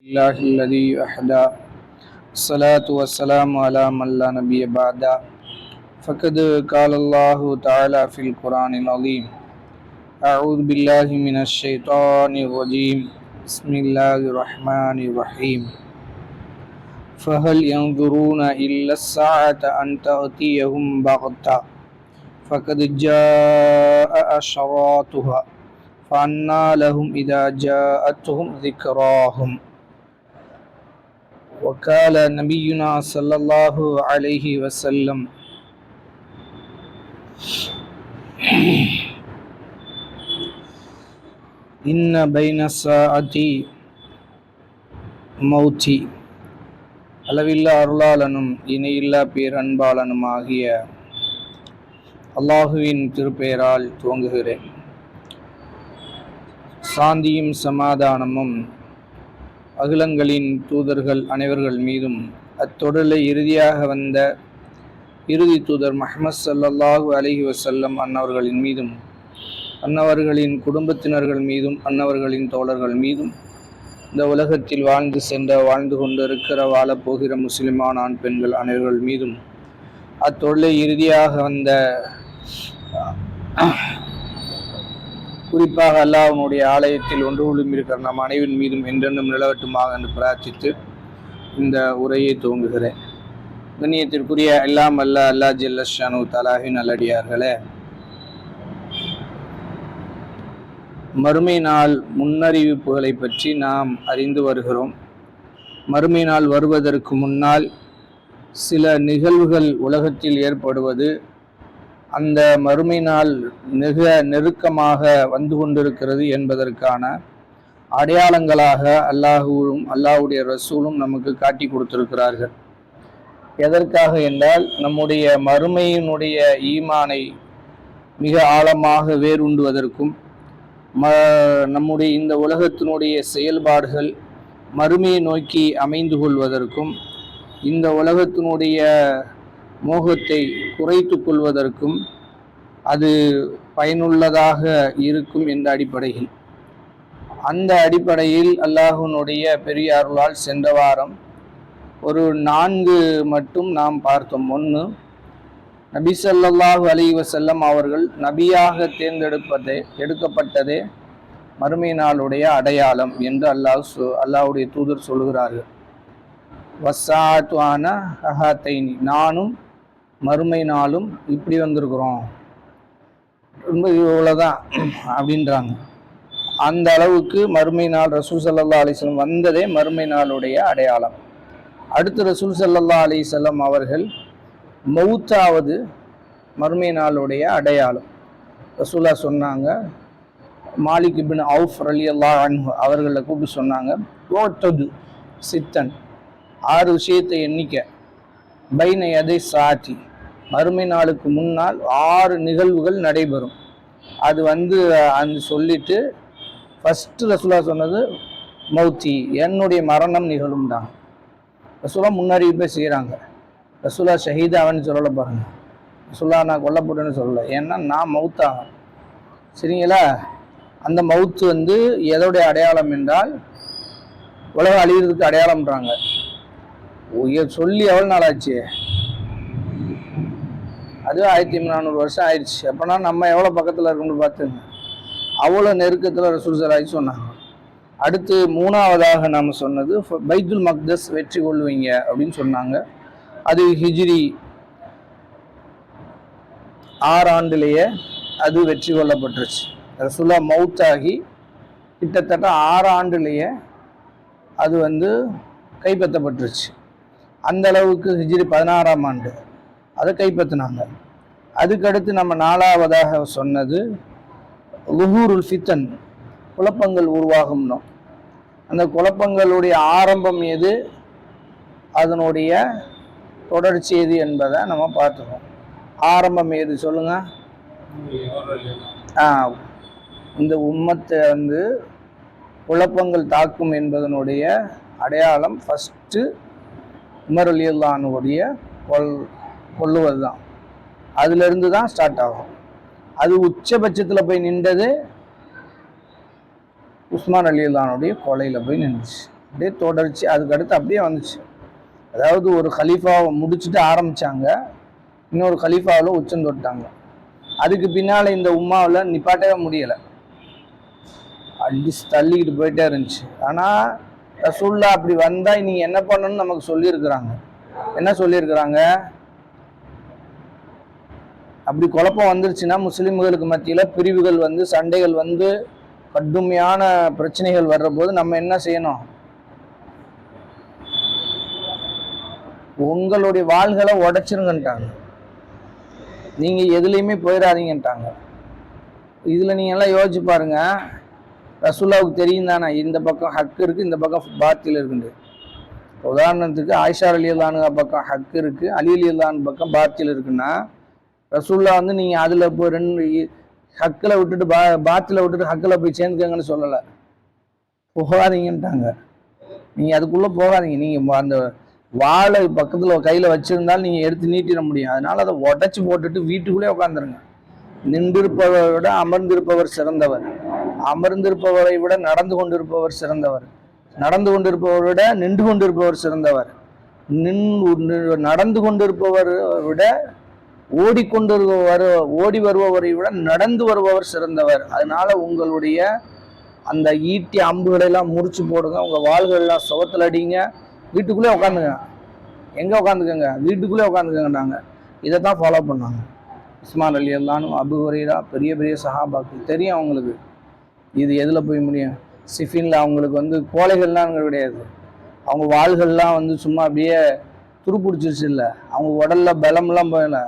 الله الذي أحدى الصلاة والسلام على من لا نبي بعد فقد قال الله تعالى في القرآن العظيم أعوذ بالله من الشيطان الرجيم بسم الله الرحمن الرحيم فهل ينظرون إلا الساعة أن تأتيهم بغتة فقد جاء أشراطها فأنى لهم إذا جاءتهم ذكراهم وقال نبينا صلى الله عليه وسلم إن بين الساعة மௌத்தி. அளவில்லா அருளாளனும் இணையில்லா பேரன்பாளனும் ஆகிய அல்லாஹுவின் திருப்பெயரால் துவங்குகிறேன். சாந்தியும் சமாதானமும் அகிலங்களின் தூதர்கள் அனைவர்கள் மீதும் அத்தொடரில் இறுதியாக வந்த இறுதி தூதர் முஹம்மது ஸல்லல்லாஹு அலைஹி வஸல்லம் அன்னவர்களின் மீதும் அன்னவர்களின் குடும்பத்தினர்கள் மீதும் அன்னவர்களின் தோழர்கள் மீதும் இந்த உலகத்தில் வாழ்ந்து கொண்டிருக்கிற வாழப்போகிற முஸ்லிமான ஆண் பெண்கள் அனைவர்கள் மீதும் அத்தொடரில் இறுதியாக வந்த குறிப்பாக அல்லாஹ்வுடைய ஆலயத்தில் ஒன்று கொள்ளும் இருக்கிற நம் அனைவரின் மீதும் என்றென்றும் நிலவட்டுமாக என்று பிரார்த்தித்து இந்த உரையை துவங்குகிறேன். கண்ணியத்திற்குரிய எல்லாம் அல்லாஹ் ஜல்ல ஷானு தஆலாவின் நல்லடியார்களே, மறுமை நாள் முன்னறிவிப்புகளை பற்றி நாம் அறிந்து வருகிறோம். மறுமை நாள் வருவதற்கு முன்னால் சில நிகழ்வுகள் உலகத்தில் ஏற்படுவது அந்த மறுமை நாள் மிக நெருக்கமாக வந்து கொண்டிருக்கிறது என்பதற்கான அடையாளங்களாக அல்லாஹ்வுடைய ரசூலும் நமக்கு காட்டி கொடுத்திருக்கிறார்கள். எதற்காக என்றால் நம்முடைய மறுமையினுடைய ஈமானை மிக ஆழமாக வேரூண்டுவதற்கும் நம்முடைய இந்த உலகத்தினுடைய செயல்பாடுகள் மறுமையை நோக்கி அமைந்து கொள்வதற்கும் இந்த உலகத்தினுடைய மோகத்தை குறைத்து கொள்வதற்கும் அது பயனுள்ளதாக இருக்கும் என்ற அடிப்படையில் அந்த அடிப்படையில் அல்லாஹ்வுடைய பெரிய அருளால் சென்ற வாரம் ஒரு 4 மட்டும் நாம் பார்த்தோம். 1, நபி ஸல்லல்லாஹு அலைஹி வஸல்லம் அவர்கள் நபியாக எடுக்கப்பட்டதே மறுமை நாளுடைய அடையாளம் என்று அல்லாஹ்வுடைய தூதர் சொல்கிறார்கள். வஸ்ஸாஅத்து அனா ஹாத்தைனி, நானும் மறுமை நாளும் இப்படி வந்திருக்கிறோம், ரொம்ப இவ்வளோதான் அப்படின்றாங்க. அந்த அளவுக்கு மறுமை நாள் ரசூல் ஸல்லல்லாஹு அலைஹி வஸல்லம் வந்ததே மறுமை நாளுடைய அடையாளம். அடுத்து ரசூல் ஸல்லல்லாஹு அலைஹி வஸல்லம் அவர்கள் மௌத்தாவது மறுமை நாளுடைய அடையாளம். ரசூலா சொன்னாங்க, மாலிக் இப்னு அவுஃப் ரலியல்லாஹு அன்ஹு அவர்களை கூப்பிட்டு சொன்னாங்க, ஓட்டது சித்தன் 6 விஷயத்தை எண்ணிக்க, பைன யதை சாத்தி, மறுமை நாளுக்கு முன்னால் 6 நிகழ்வுகள் நடைபெறும். அது அந்த சொல்லிட்டு ஃபஸ்ட்டு ரசூலா சொன்னது மௌத்தி, என்னுடைய மரணம் நிகழும் தான். ரசூலா முன்னறிவிப்பை செய்கிறாங்க. ரசூலா ஷஹீதாவன்னு சொல்லலை பாருங்க, ரசூலா நான் கொல்லப்பட்டேன்னு சொல்லலை, ஏன்னா நான் மௌத்தாகும். சரிங்களா? அந்த மௌத்து எதோடைய அடையாளம் என்றால் உலகம் அழிகிறதுக்கு அடையாளம்ன்றாங்க. சொல்லி எவ்வளோ நாள் ஆச்சு? அது 1400 வருஷம் ஆயிடுச்சு. அப்போனா நம்ம எவ்வளோ பக்கத்தில் இருக்கணும்னு பார்த்துங்க. அவ்வளோ நெருக்கத்தில் ரசூல் ஸல்லல்லாஹு அலைஹி சொன்னாங்க. அடுத்து 3ஆவதாக நாம் சொன்னது பைத்துல் மக்தஸ் வெற்றி கொள்வீங்க அப்படின்னு சொன்னாங்க. அது ஹிஜ்ரி 6 ஆண்டுலேயே அது வெற்றி கொள்ளப்பட்டுருச்சு. ரசூலா மௌத்தாகி கிட்டத்தட்ட 6 ஆண்டுலேயே அது கைப்பற்றப்பட்டுருச்சு. அந்த அளவுக்கு ஹிஜ்ரி 16ஆம் ஆண்டு அதை கைப்பற்றினாங்க. அதுக்கடுத்து நம்ம 4ஆவதாக சொன்னது லுஹூருல் ஃபித்தன், குழப்பங்கள் உருவாகும்னோ. அந்த குழப்பங்களுடைய ஆரம்பம் எது, அதனுடைய தொடர்ச்சி எது என்பதை நம்ம பார்த்துக்கோம். ஆரம்பம் எது சொல்லுங்க? இந்த உம்மத்தை குழப்பங்கள் தாக்கும் என்பதனுடைய அடையாளம் ஃபஸ்ட்டு உமர் ரலியல்லாஹு அன்ஹுடைய கொல்லுவது தான். அதிலிருந்து தான் ஸ்டார்ட் ஆகும். அது உச்சபட்சத்தில் போய் நின்றது உஸ்மான் ரலியல்லாஹு அன்ஹுடைய கொலையில் போய் நின்றுச்சு. அப்படியே தொடர்ச்சி அதுக்கடுத்து அப்படியே வந்துச்சு. அதாவது ஒரு கலீஃபாவை முடிச்சுட்டு ஆரம்பித்தாங்க, இன்னொரு கலீஃபாவில் உச்சம் தொட்டாங்க. அதுக்கு பின்னால் இந்த உம்மாவில் நிப்பாட்டவே முடியலை, அடிச்சு தள்ளிக்கிட்டு போயிட்டே இருந்துச்சு. ஆனால் ரசூலுல்லாஹ் அப்படி வந்தால் நீங்கள் என்ன பண்ணணும்னு நமக்கு சொல்லியிருக்கிறாங்க. என்ன சொல்லியிருக்கிறாங்க? அப்படி குழப்பம் வந்துருச்சுன்னா முஸ்லிம்களுக்கு மத்தியில் பிரிவுகள் வந்து சண்டைகள் வந்து கடுமையான பிரச்சனைகள் வர்ற போது நம்ம என்ன செய்யணும்? உங்களுடைய வாள்களை உடைச்சிருங்கன்ட்டாங்க, நீங்கள் எதுலேயுமே போயிடாதீங்கன்ட்டாங்க. இதில் நீங்கள் எல்லாம் யோசிச்சு பாருங்க, ரசூலுல்லாஹ்வுக்கு தெரியும் தானே இந்த பக்கம் ஹக் இருக்குது, இந்த பக்கம் பாத்தில் இருக்குண்டு. உதாரணத்துக்கு ஆயிஷா ரலியல்லாஹு அன்ஹா பக்கம் ஹக் இருக்குது, அலி ரலியல்லாஹு அன்ஹு பக்கம் பாத்தில் இருக்குன்னா ரசூலுல்லாஹ் வந்து நீங்கள் அதில் இப்போ ரெண்டு ஹக்கில் விட்டுட்டு பாத்தில் விட்டுட்டு ஹக்கில் போய் சேர்ந்துக்கங்கன்னு சொல்லலை, போகாதீங்கன்ட்டாங்க. நீங்கள் அதுக்குள்ளே போகாதீங்க, நீங்கள் அந்த வாழை பக்கத்தில் கையில் வச்சுருந்தாலும் நீங்கள் எடுத்து நீட்டிட முடியும். அதனால் அதை உடச்சி போட்டுட்டு வீட்டுக்குள்ளே உட்காந்துருங்க. நின்றிருப்பவரை விட அமர்ந்திருப்பவர் சிறந்தவர், அமர்ந்திருப்பவரை விட நடந்து கொண்டிருப்பவர் சிறந்தவர், நடந்து கொண்டிருப்பவரை விட நின்று கொண்டிருப்பவர் சிறந்தவர், நடந்து கொண்டிருப்பவரை விட ஓடி வருபவரை விட நடந்து வருபவர் சிறந்தவர். அதனால உங்களுடைய அந்த ஈட்டி அம்புகளை எல்லாம் முறிச்சு போடுங்க, உங்கள் வாள்கள் எல்லாம் சுவத்தில் அடிங்க, வீட்டுக்குள்ளே உட்காந்துங்க. எங்கே உட்காந்துக்கங்க? வீட்டுக்குள்ளே உட்காந்துக்கங்கன்னாங்க. இதை தான் ஃபாலோ பண்ணாங்க. உஸ்மான் ரலியல்லாஹு அன்ஹு, அபூ ஹுரைரா, பெரிய பெரிய சஹாபாக்கள். தெரியும் அவங்களுக்கு இது எதில் போய் முடியும். சிஃபினில் அவங்களுக்கு வந்து கோழைகள்லாம் கிடையாது, அவங்க வாள்கள்லாம் வந்து சும்மா அப்படியே துருப்பிடிச்சிருச்சு இல்லை, அவங்க உடல்ல பலம்லாம் போயில,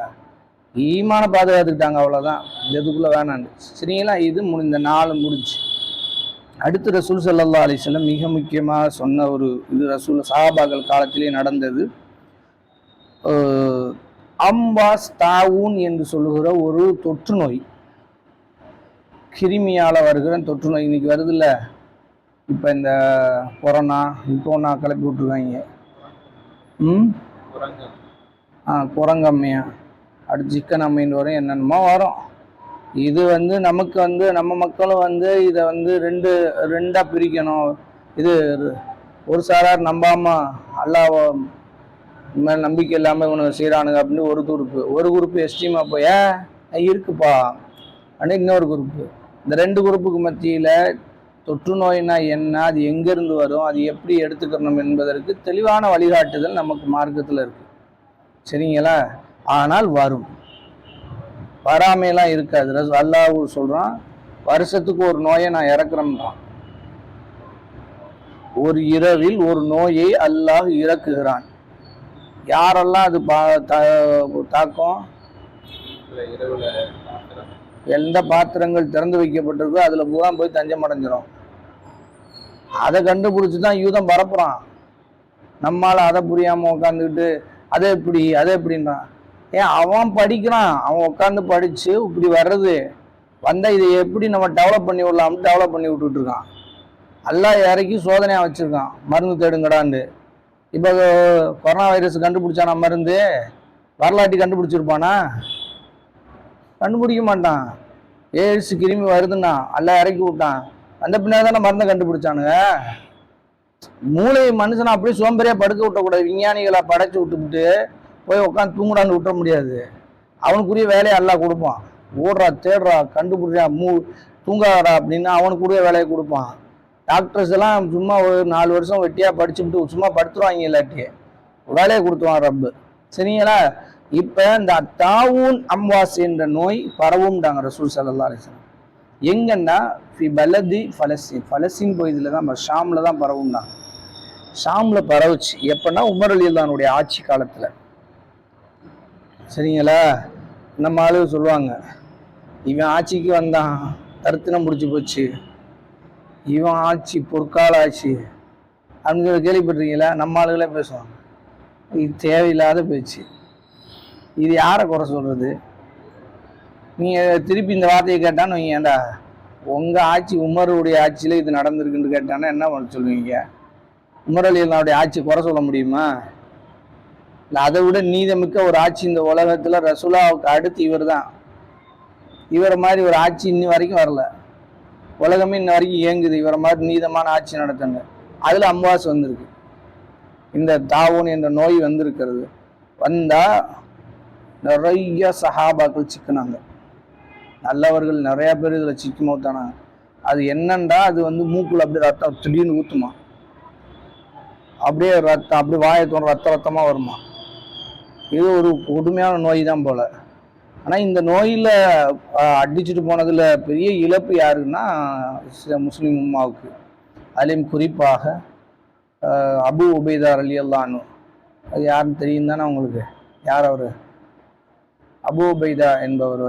ஈமான பாதுகாத்துக்கிட்டாங்க, அவ்வளோதான். எதுக்குள்ளே வேணான்னு. சரிங்களா? இது இந்த நாள் முடிச்சு. அடுத்து ரசூல் ஸல்லல்லாஹு அலைஹி வஸல்லம் மிக முக்கியமாக சொன்ன ஒரு இது ரசூல் சஹாபாக்கள் காலத்திலே நடந்தது. அம்வாஸ் தாவூன் என்று சொல்லுகிற ஒரு தொற்று நோய், கிருமியால் வருகிற தொற்று நோய் இன்னைக்கு வருது இல்லை. இப்போ இந்த கொரோனா கிளப்பி விட்டுருக்காங்க. குரங்கம்மையா, அடுத்து சிக்கன் அம்மைன்னு வரும், என்னென்னமோ வரும். இது வந்து நமக்கு வந்து நம்ம மக்களும் வந்து இதை வந்து ரெண்டாக பிரிக்கணும். இது ஒரு சாரார் நம்பாமல் அல்லாஹ் மேலே நம்பிக்கை இல்லாமல் இவனுக்கு செய்கிறானுங்க அப்படின்னு ஒரு குரூப்பு எஸ்டீமாக போய் இருக்குப்பா அப்படின்னு இன்னொரு குரூப்பு. இந்த ரெண்டு குரூப்புக்கு மத்தியில் தொற்று நோயினா என்ன, அது எங்கேருந்து வரும், அது எப்படி எடுத்துக்கணும் என்பதற்கு தெளிவான வழிகாட்டுதல் நமக்கு மார்க்கத்தில் இருக்குது. சரிங்களா? ஆனால் வரும், வராமையெல்லாம் இருக்காது. அல்லாஹ் சொல்கிறான், வருஷத்துக்கு ஒரு நோயை நான் இறக்குறேன்றான். ஒரு இரவில் ஒரு நோயை அல்லாஹ் இறக்குகிறான். யாரெல்லாம் அது தாக்கம்? எந்த பாத்திரங்கள் திறந்து வைக்கப்பட்டிருக்கோ அதில் பூரா போய் தஞ்சம் அடைஞ்சிடும். அதை கண்டுபிடிச்சி தான் யூதம் பரப்புறான். நம்மளால் அதை புரியாமல் உட்காந்துக்கிட்டு அதை எப்படின்றான். அவன் படிக்கிறான், அவன் உட்காந்து படித்து இப்படி வர்றது வந்தால் இதை எப்படி நம்ம டெவலப் பண்ணி விடலாம்னு டெவலப் பண்ணி விட்டுட்ருக்கான். எல்லாம் இறக்கி சோதனையாக வச்சுருக்கான், மருந்து தேடுங்கடான்னு. இப்போ கொரோனா வைரஸ் கண்டுபிடிச்சானா மருந்து? வரலாற்றி கண்டுபிடிச்சிருப்பானா? கண்டுபிடிக்க மாட்டான். எய்ட்ஸ் கிருமி வருதுன்னா எல்லாம் இறக்கி விட்டான், அந்த பின்னாடி தானே மருந்தை கண்டுபிடிச்சானுங்க. மூளை மனுஷனை அப்படியே சோம்பேறியாக படுக்க விட்டக்கூடாது. விஞ்ஞானிகளை படைச்சி விட்டுக்கிட்டு போய் உட்காந்து தூங்குடான்னு விட்டுற முடியாது. அவனுக்குரிய வேலையை எல்லாம் கொடுப்பான். ஓடுறா, தேடுறா, கண்டுபிடிறா, தூங்காடா அப்படின்னு அவனுக்குரிய வேலையை கொடுப்பான். டாக்டர்ஸ் எல்லாம் சும்மா ஒரு 4 வருஷம் வெட்டியாக படிச்சுட்டு சும்மா படுத்துருவாங்க, இல்லாட்டி வேலையை கொடுத்துருவான் ரப்பு. சரிங்களா? இப்போ இந்த தாவூன் அம்வாஸ் என்ற நோய் பரவும்டாங்க ரசூல் ஸல்லல்லாஹு அலைஹி வஸல்லம். எங்கன்னா பலதி ஃபலஸ்தீன் பகுதியில் தான், ஷாமில் தான் பரவும்டாங்க. ஷாமில் பரவுச்சு. எப்பன்னா உமர் ரலியல்லாஹு ஆட்சி காலத்தில். சரிங்களா? நம்ம ஆளு சொல்லுவாங்க, இவன் ஆட்சிக்கு வந்தான் தருத்தினம் முடிச்சு போச்சு, இவன் ஆட்சி பொற்கால ஆட்சி அப்படின்னு கேள்விப்பட்டிருக்கீங்களா? நம்ம ஆளுகளே பேசுவாங்க. இது தேவையில்லாத பேச்சு. இது யாரை குறை சொல்கிறது? நீங்கள் திருப்பி இந்த வார்த்தையை கேட்டான்னு வைங்க, ஏண்டா உங்கள் ஆட்சி உமருடைய ஆட்சியில் இது நடந்திருக்குன்னு கேட்டானா என்ன பண்ண சொல்லுவீங்க? உமர் ரலியல்லாஹு ஆட்சி குறை சொல்ல முடியுமா? இல்லை, அதை விட நீதமிக்க ஒரு ஆட்சி இந்த உலகத்தில் ரசூலுல்லாஹ்வுக்கு அடுத்து இவர் தான். இவரை மாதிரி ஒரு ஆட்சி இன்னி வரைக்கும் வரல. உலகமே இன்ன வரைக்கும் இயங்குது இவரை மாதிரி நீதமான ஆட்சி நடத்துங்க. அதில் அம்வாஸ் வந்திருக்கு. இந்த தாவூன் என்ற நோய் வந்திருக்கிறது. வந்தால் நிறைய சஹாபாக்கள் சிக்கினாங்க. நல்லவர்கள் நிறைய பேர் இதில் சிக்குமோத்தானாங்க. அது என்னண்டா, அது மூக்குல அப்படியே ரத்தம் திடீர்னு ஊற்றுமா, அப்படியே ரத்தம் அப்படியே வாயத்தோட ரத்தமாக வருமா. இது ஒரு கொடுமையான நோய் தான் போல. ஆனால் இந்த நோயில் அடிச்சுட்டு போனதில் பெரிய இழப்பு யாருன்னா முஸ்லீம் உம்மாவுக்கு. அதுலேயும் குறிப்பாக அபு உபைதா ரலியல்லாஹு அன்ஹு, அது யாருன்னு தெரியும் தானே உங்களுக்கு? யார் அவர்? அபு உபைதா என்பவர்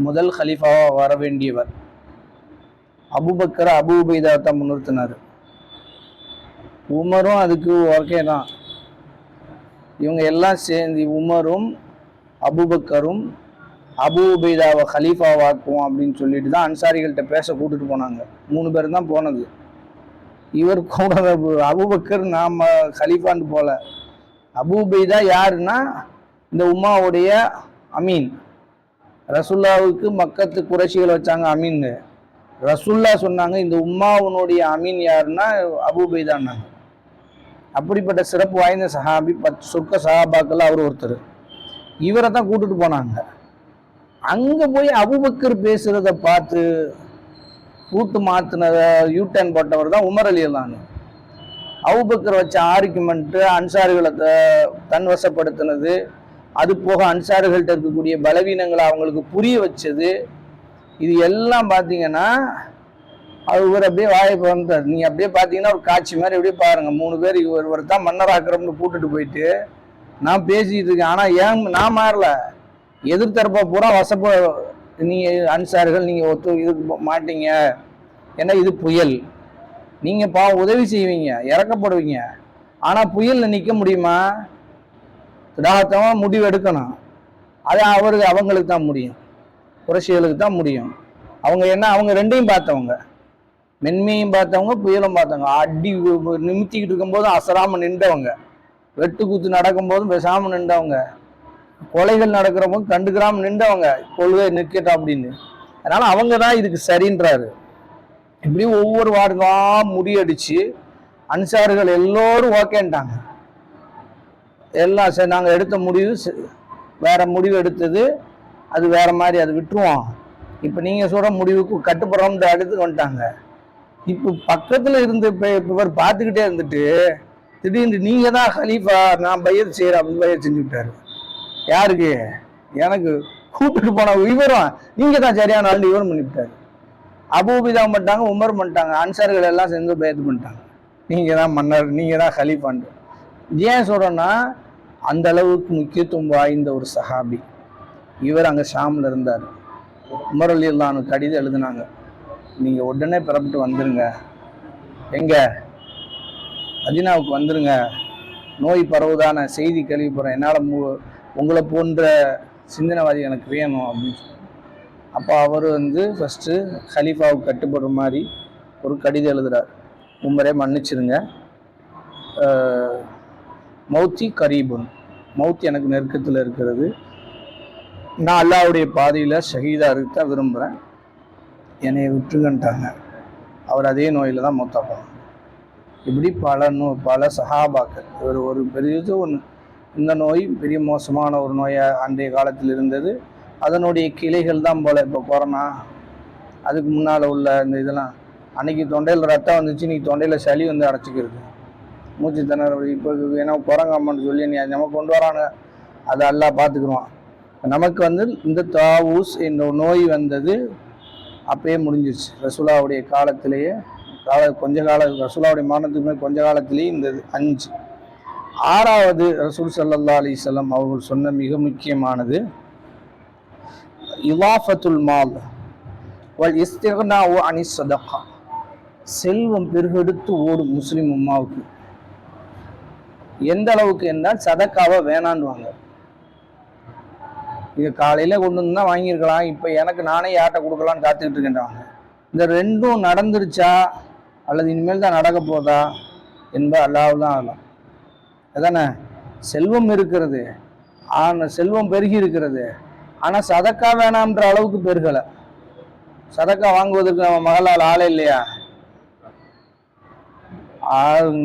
முதல் ஹலீஃபாவாக வர வேண்டியவர். அபுபக்கர் அபு உபைதா தான் முன்னிறுத்தினார். உமரும் அதுக்கு ஓகே தான். இவங்க எல்லாம் சேர்ந்து உமரும் அபுபக்கரும் அபு உபைதாவை ஹலீஃபாவாக்குவோம் அப்படின்னு சொல்லிட்டு தான் அன்சாரிகள்கிட்ட பேச கூட்டிட்டு போனாங்க. 3 பேர் தான் போனது. இவர் கூட அபுபக்கர் நாம் ஹலீஃபான்னு போல. அபு உபைதா யாருன்னா இந்த உம்மாவுடைய அமீன். ரசுல்லாவுக்கு மக்கத்து குறைஷிகள் வச்சாங்க அமீன். ரசுல்லா சொன்னாங்க இந்த உம்மாவுனுடைய அமீன் யாருன்னா அபு உபைதான்னாங்க. அப்படிப்பட்ட சிறப்பு வாய்ந்த சஹாபி, 10 சொர்க்க சஹாபாக்கள் அவர் ஒருத்தர். இவரை தான் கூட்டிட்டு போனாங்க. அங்கே போய் அபுபக்கர் பேசுறத பார்த்து கூட்டு மாத்தினத யூட்டர்ன் போட்டவர் தான் உமர் ரலியல்லாஹு அன்ஹு. அபுபக்கர் வச்ச ஆர்குமெண்ட்டு, அன்சாரிகளை தன்வசப்படுத்தினது, அது போக அன்சாரிகள்கிட்ட இருக்கக்கூடிய பலவீனங்களை அவங்களுக்கு புரிய வச்சது, இது எல்லாம் பார்த்தீங்கன்னா அவர் அப்படியே வாய்ப்பு வந்தார். நீங்கள் அப்படியே பார்த்தீங்கன்னா ஒரு காட்சி மாதிரி அப்படியே பாருங்க. 3 பேர் இவர் தான் மன்னராக்கிறோம்னு கூட்டுட்டு போயிட்டு நான் பேசிட்டு இருக்கேன். ஆனால் ஏன் நான் மாறல, எதிர்த்தரப்பா பூரா வசப்ப நீங்கள் அன்சார்கள் நீங்கள் இதுக்கு மாட்டீங்க, ஏன்னா இது புயல், நீங்கள் உதவி செய்வீங்க, இறக்கப்படுவீங்க. ஆனால் புயலில் நிற்க முடியுமா? திடாத்தமாக முடிவு எடுக்கணும். அது அவங்களுக்கு தான் முடியும், குறைஷிகளுக்கு தான் முடியும். அவங்க என்ன, அவங்க ரெண்டையும் பார்த்தவங்க, மென்மையும் பார்த்தவங்க, புயலும் பார்த்தவங்க. அடி நிமித்திக்கிட்டு இருக்கும்போதும் அசராமல் நின்றவங்க, வெட்டு குத்து நடக்கும்போதும் பேசாமல் நின்றவங்க, கொலைகள் நடக்கிற போது கண்டுக்கிறாமல் நின்றவங்க, கொள்கை நிற்கட்டும் அப்படின்னு. அதனால அவங்க தான் இதுக்கு சரின்றாரு. இப்படி ஒவ்வொரு வார்டா முடியடிச்சு அன்சார்கள் எல்லோரும் ஓகேன்ட்டாங்க. எல்லாம் சரி, நாங்கள் எடுத்த முடிவு வேற முடிவு எடுத்தது, அது வேற மாதிரி, அது விட்டுருவோம். இப்போ நீங்கள் சொல்கிற முடிவுக்கு கட்டுப்படுறோம்னு அடுத்து வந்துட்டாங்க. இப்போ பக்கத்தில் இருந்து இவர் பார்த்துக்கிட்டே இருந்துட்டு திடீர்னு நீங்கள் தான் ஹலீஃபா, நான் பையத் செய்கிறேன் அப்படின்னு பையத் செஞ்சு விட்டாரு. யாருக்கு? எனக்கு கூப்பிட்டு போன இவரும் நீங்கள் தான் சரியான ஆள் இவரும் பண்ணிவிட்டாரு. அபூபிதா பண்ணிட்டாங்க, உமர் பண்ணிட்டாங்க, அன்சார்கள் எல்லாம் சேர்ந்து பையத்து பண்ணிட்டாங்க. நீங்கள் தான் மன்னர், நீங்கள் தான் ஹலீஃபான்னு. ஏன் சொல்கிறேன்னா அந்த அளவுக்கு முக்கியத்துவம் வாய்ந்த ஒரு சஹாபி இவர். அங்கே ஷாமில் இருந்தார். உமர் ரலியல்லாஹு அன்ஹு கடிதம் எழுதினாங்க, நீங்கள் உடனே புறப்பட்டு வந்துருங்க, எங்கே மதீனாவுக்கு வந்துருங்க, நோய் பரவுதான செய்தி கேள்விப்படுறேன், என்னால் உங்களை போன்ற சிந்தனைவாதி எனக்கு வேணும் அப்படின்னு சொல்லி. அப்போ அவர் ஃபஸ்ட்டு ஹலீஃபாவுக்கு கட்டுப்படுற மாதிரி ஒரு கடிதம் எழுதுகிறார். உமரே மன்னிச்சிருங்க, மௌத்தி கரீபுன், மௌத் எனக்கு நெருக்கத்தில் இருக்கிறது, நான் அல்லாஹ்வுடைய பாதையில் ஷஹீதாக இருக்க விரும்புகிறேன், என்னை விட்டுருங்கன்ட்டாங்க. அவர் அதே நோயில் தான் மௌத்தாப்பாங்க. இப்படி பல சஹாபாக்கள். இவர் ஒரு பெரிய ஒன்று, இந்த நோய் பெரிய மோசமான ஒரு நோயாக அன்றைய காலத்தில் இருந்தது. அதனுடைய கிளைகள் தான் போல் இப்போ கொரோனா, அதுக்கு முன்னால் உள்ள இந்த இதெல்லாம். அன்றைக்கி தொண்டையில் ரத்தம் வந்துச்சு, இன்றைக்கி தொண்டையில் சளி அடைச்சிக்கிறது, மூச்சு திணற. இப்போ ஏன்னா குரங்காமன்னு சொல்லி நீ நம்ம கொண்டு வரானு, அதை எல்லாம் பார்த்துக்குருவான். நமக்கு இந்த தாவூஸ் என்ற நோய் வந்தது அப்பயே முடிஞ்சிருச்சு. ரசூலாவுடைய காலத்திலேயே, கொஞ்ச காலம் ரசூலாவுடைய மரணத்துக்கு கொஞ்ச காலத்திலேயே இந்த 5. 6வது ரசூல் ஸல்லல்லாஹு அலைஹி வஸல்லம் அவர்கள் சொன்ன மிக முக்கியமானது இலாஃபத்துல் மால் வல் இஸ்திக்னாஉ அனிஸ் ஸதகா. செல்வம் பெருகெடுத்து ஓடும் முஸ்லிம் உம்மாவுக்கு. எந்த அளவுக்கு என்றால் சதக்காவை வேணான்னுவாங்க. இது காலையில் கொண்டு வந்து தான் வாங்கியிருக்கலாம், இப்போ எனக்கு நானே யார்கிட்ட கொடுக்கலான்னு காத்துக்கிட்டு இருக்கின்றாங்க. இந்த ரெண்டும் நடந்துருச்சா அல்லது இனிமேல் தான் நடக்க போதா என்பது அல்லாஹ் தான் ஆகலாம். அதானே, செல்வம் இருக்கிறது, ஆனால் செல்வம் பெருகி இருக்கிறது, ஆனால் சதக்கா வேணாம்ன்ற அளவுக்கு பெருகலை. சதக்கா வாங்குவதற்கு நம்ம மகளால் ஆளே இல்லையா?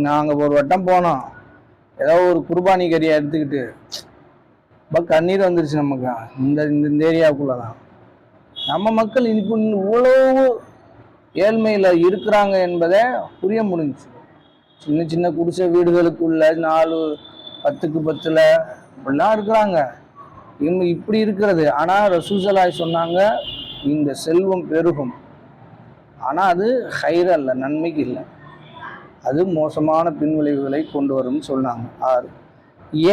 நாங்கள் ஒரு வட்டம் போனோம், ஏதோ ஒரு குர்பானி கறியை எடுத்துக்கிட்டு கண்ணீர் வந்துருச்சு நமக்கு. இந்த ஏரியாவுக்குள்ள தான் நம்ம மக்கள் இப்போ இவ்வளவு ஏழ்மையில் இருக்கிறாங்க என்பதை புரிய முடிஞ்சுச்சு. சின்ன சின்ன குடிசை வீடுகளுக்குள்ள 4 10க்கு 10ல் இப்படிலாம் இருக்கிறாங்க. இப்படி இருக்கிறது. ஆனால் ரசூலுல்லாஹி சொன்னாங்க, இந்த செல்வம் பெருகும், ஆனால் அது ஹைர் அல்ல, நன்மைக்கு இல்லை, அது மோசமான பின்விளைவுகளை கொண்டு வரும்னு சொன்னாங்க. 6.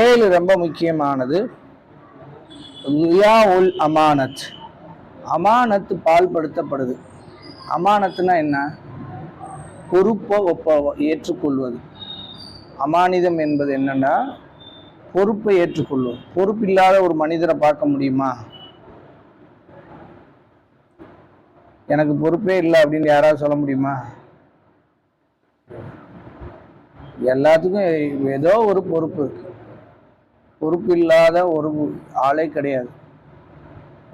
7 ரொம்ப முக்கியமானது, ரியாஉல் அமானத். அமானத்து பால்படுத்தப்படுது. அமானத்துனா என்ன? பொறுப்பை ஏற்றுக்கொள்வது. அமானிதம் என்பது என்னன்னா பொறுப்பை ஏற்றுக்கொள்வது. பொறுப்பு இல்லாத ஒரு மனிதரை பார்க்க முடியுமா? எனக்கு பொறுப்பே இல்லை அப்படின்னு யாராவது சொல்ல முடியுமா? எல்லாத்துக்கும் ஏதோ ஒரு பொறுப்பு இருக்கு. பொறுப்பு இல்லாத ஒரு ஆளே கிடையாது.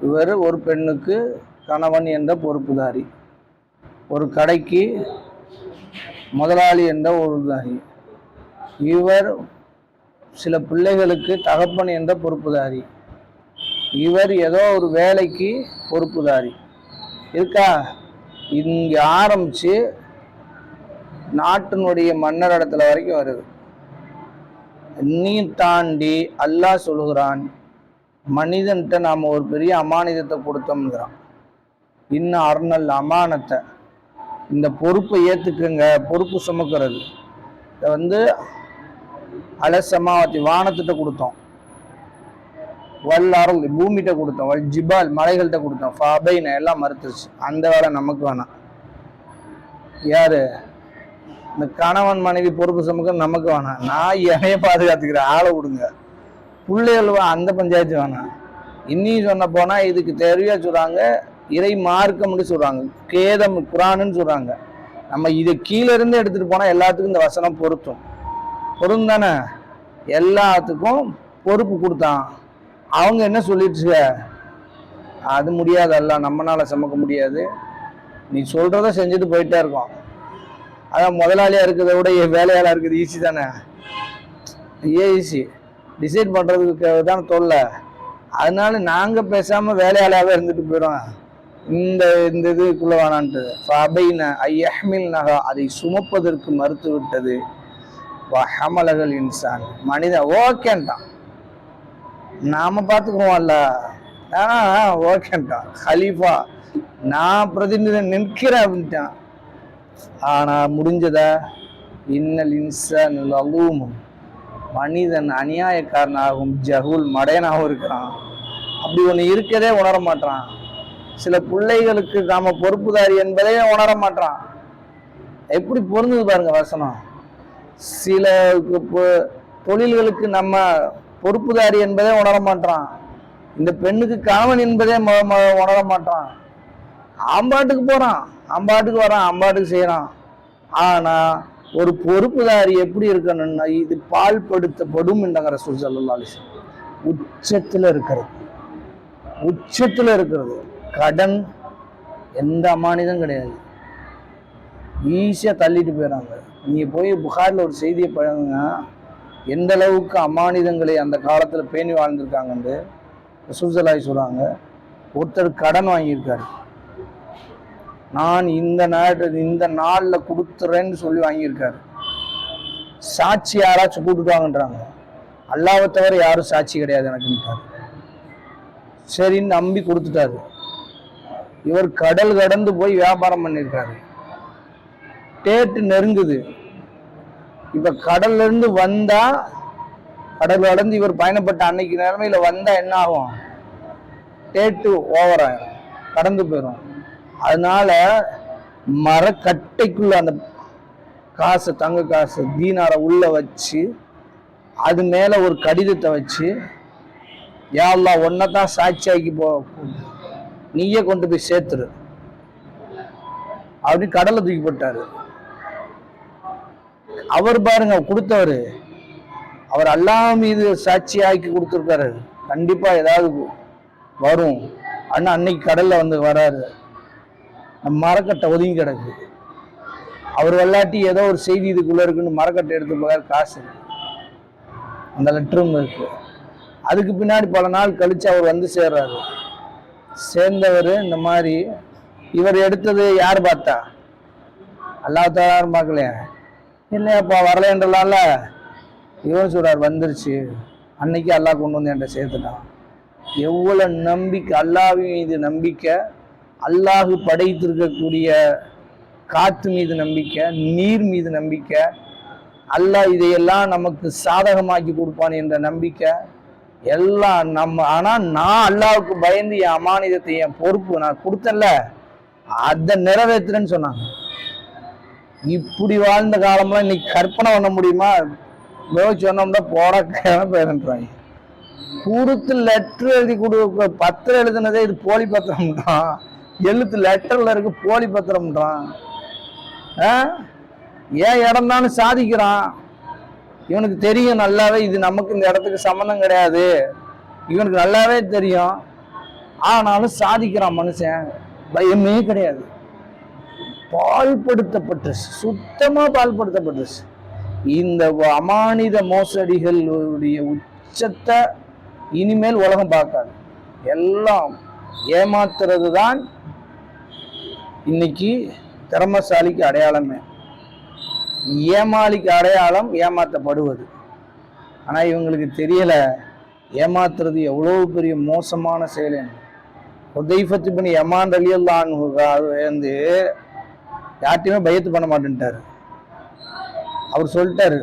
இவர் ஒரு பெண்ணுக்கு கணவன் என்ற பொறுப்புதாரி, ஒரு கடைக்கு முதலாளி என்ற ஒருதாரி, இவர் சில பிள்ளைகளுக்கு தகப்பன் என்ற பொறுப்புதாரி, இவர் ஏதோ ஒரு வேலைக்கு பொறுப்புதாரி இருக்கா. இங்கே ஆரம்பிச்சு நாட்டினுடைய மன்னர் இடத்துல வரைக்கும் வருது. நீ தாண்டி அல்லாஹ் சொல்லுகிறான், மனிதன்கிட்ட நாம் ஒரு பெரிய அமானிதத்தை கொடுத்தோம்ங்கிறான். இன்னும் அருணல் அமானத்தை, இந்த பொறுப்பை ஏற்றுக்குங்க. பொறுப்பு சுமக்கிறது இதை அலசமாவத்தி வானத்திட்ட கொடுத்தோம், வல் அருள் பூமிகிட்ட கொடுத்தோம், வல் ஜிபால் மலைகள்கிட்ட கொடுத்தோம், ஃபாபைன எல்லாம் மறுத்துருச்சு. அந்த வேலை நமக்கு வேணாம். யாரு? இந்த கணவன் மனைவி பொறுப்பு சுமக்க நமக்கு வேணாம். நான் என்னைய பாதுகாத்துக்கிறேன், ஆளை விடுங்க. பிள்ளைகள் அந்த பஞ்சாயத்து வேணாம். இன்னும் சொன்ன போனா இதுக்கு தேவையா சொல்றாங்க, இறை மார்க்கம்னு சொல்றாங்க, கேதம் குரான்னு சொல்றாங்க. நம்ம இதை கீழே இருந்து எடுத்துட்டு போனா எல்லாத்துக்கும் இந்த வசனம் பொருந்தானே. எல்லாத்துக்கும் பொறுப்பு கொடுத்தான். அவங்க என்ன சொல்லிடுச்சு? அது முடியாது, அல்ல நம்மளால சுமக்க முடியாது, நீ சொல்றத செஞ்சுட்டு போயிட்டே இருக்கோம். அதான் முதலாளியா இருக்கிறத விட வேலையாளா இருக்குது ஈஸி தானே. ஈஸி டிசைட் பண்றதுக்கு தான் தொல்லை. அதனால நாங்க பேசாம வேலையாளாவே இருந்துட்டு போயிடும். இந்த இதுக்குள்ள வேணான்ட்டு அதை சுமப்பதற்கு மறுத்து விட்டது. ஹமலகள் இன்சான், மனிதன் ஓகேன்ட்டான், நாம பார்த்துக்குவோம்ல, ஆனா ஓகேன்ட்டான். ஹலீஃபா நான் பிரதிநிதி நிற்கிறேன் அப்படின்ட்டான். ஆனா முடிஞ்சதா? இன்னல் இன்சான் லலூமுன், மனிதன் அநியாயக்காரனாகவும் ஜஹூல் மடையனாகவும் இருக்கிறான். அப்படி ஒன்று இருக்கதே உணர மாட்டான். சில பிள்ளைகளுக்கு நாம பொறுப்புதாரி என்பதே உணர மாட்டான். எப்படி பொருந்தது பாருங்க வசனம். சில தொழில்களுக்கு நம்ம பொறுப்புதாரி என்பதே உணர மாட்டான். இந்த பெண்ணுக்கு கணவன் என்பதே உணர மாட்டான். ஆம்பாட்டுக்கு போறான், ஆம்பாட்டுக்கு வரான், ஆம்பாட்டுக்கு செய்யறான். ஆனா ஒரு பொறுப்புதாரி எப்படி இருக்கணும்னா, இது பால்படுத்தப்படும் என்றாங்க ரசூல் ஸல்லல்லாஹு அலைஹி வஸல்லம். உச்சத்துல இருக்கிறது. கடன் எந்த அமானிதம் கிடையாது, ஈஸியா தள்ளிட்டு போயிடறாங்க. நீங்க போய் புகாரில் ஒரு செய்தியை பழகுங்க, எந்த அளவுக்கு அமானிதங்களை அந்த காலத்துல பேணி வாழ்ந்திருக்காங்கன்னு ரசூல் ஸல்லல்லாஹு அலைஹி சொல்றாங்க. ஒருத்தர் கடன் வாங்கியிருக்காரு, நான் இந்த நாளில் கொடுத்துறேன்னு சொல்லி வாங்கியிருக்காரு. சாட்சி யாராச்சும் கூட்டுட்டாங்கன்றாங்க. அல்லாஹ்வை தவிர யாரும் சாட்சி கிடையாது எனக்குன்ட்டாரு. சரின்னு நம்பி கொடுத்துட்டாரு. இவர் கடல் கடந்து போய் வியாபாரம் பண்ணியிருக்காரு. டேட்டு நெருங்குது. இப்ப கடல்ல இருந்து வந்தா, கடல் கடந்து இவர் பயணப்பட்ட அன்னைக்கு நிலைமையில வந்தா என்ன ஆகும்? டேட்டு ஓவர் ஆயிரும், கடந்து போயிடும். அதனால மரக்கட்டைக்குள்ள அந்த காசு, தங்க காசு தீனாரை உள்ள வச்சு, அது மேல ஒரு கடிதத்தை வச்சு, யா அல்லாஹ் ஒன்னதான் சாட்சியாக்கி நீயே கொண்டு போய் சேர்த்துரு அப்படின்னு கடலை தூக்கி போட்டாரு. அவர் பாருங்க கொடுத்தவரு, அவர் அல்லாஹ் மீது சாட்சியாக்கி கொடுத்துருக்காரு, கண்டிப்பா ஏதாவது வரும். ஆனா அன்னைக்கு கடல்ல வராரு, மரக்கட்டை ஒதுங்கி கிடக்கு. அவர் வெள்ளாட்டி ஏதோ ஒரு செய்தி இதுக்குள்ள இருக்குன்னு மரக்கட்டை எடுத்து போகார், காசு அந்த லெட்டரும் இருக்கு. அதுக்கு பின்னாடி பல நாள் கழிச்சு அவர் வந்து சேர்றாரு. சேர்ந்தவர் இந்த மாதிரி இவர் எடுத்தது யார் பார்த்தா? அல்லாஹ் யாரும் பார்க்கலையா? இல்லையாப்பா வரலன்றலாம்ல. இவன் சொல்றார் வந்துருச்சு, அன்னைக்கு அல்லாஹ் கொண்டு வந்து என்கிட்ட சேர்த்துட்டான். எவ்வளவு நம்பிக்கை, அல்லாஹ்வின் மீது நம்பிக்கை, அல்லாஹ் படைத்திருக்கக்கூடிய காற்று மீது நம்பிக்கை, நீர் மீது நம்பிக்கை, அல்லாஹ் இதையெல்லாம் நமக்கு சாதகமாக்கி கொடுப்பான் என்ற நம்பிக்கை எல்லாம் நம்ம. ஆனா நான் அல்லாஹ்வுக்கு பயந்து என் அமானிதத்தை, என் பொறுப்பு நான் கொடுத்தேன்ல, அதை நிறைவேற்றுறேன்னு சொன்னாங்க. இப்படி வாழ்ந்த காலம்லாம் இன்னைக்கு கற்பனை பண்ண முடியுமா? சொன்னோம்னா போட பேரன்றாங்க. கொடுத்து லெட்டர் எழுதி கொடு, பத்திரம் எழுதுனதே இது போலி பத்திரம்ன்றான். எழுத்து லெட்டர்ல இருக்கு போலி பத்திரம்ன்றான். ஏன் இடம் தானே சாதிக்கிறான். இவனுக்கு தெரியும் நல்லாவே இது நமக்கு இந்த இடத்துக்கு சம்மந்தம் கிடையாது, இவனுக்கு நல்லாவே தெரியும். ஆனாலும் சாதிக்கிறான் மனுஷன், பயமே கிடையாது. பால்படுத்தப்பட்டுச்சு, சுத்தமா பால்படுத்தப்பட்டுச்சு. இந்த அமானித மோசடிகளுடைய உச்சத்தை இனிமேல் உலகம் பார்க்காது. எல்லாம் ஏமாத்துறது தான் இன்னைக்கு திறமசாலிக்கு அடையாளமே. ஏமாளிக்கு அடையாளம் ஏமாற்றப்படுவது. ஆனா இவங்களுக்கு தெரியல ஏமாத்துறது எவ்வளவு பெரிய மோசமான செயல். ஹுதைஃபத் இப்னு யமான் ரலியல்லாஹு அன்ஹு வந்து யார்ட்டையுமே பயத்து பண்ண மாட்டேன்ட்டாரு. அவர் சொல்லிட்டாரு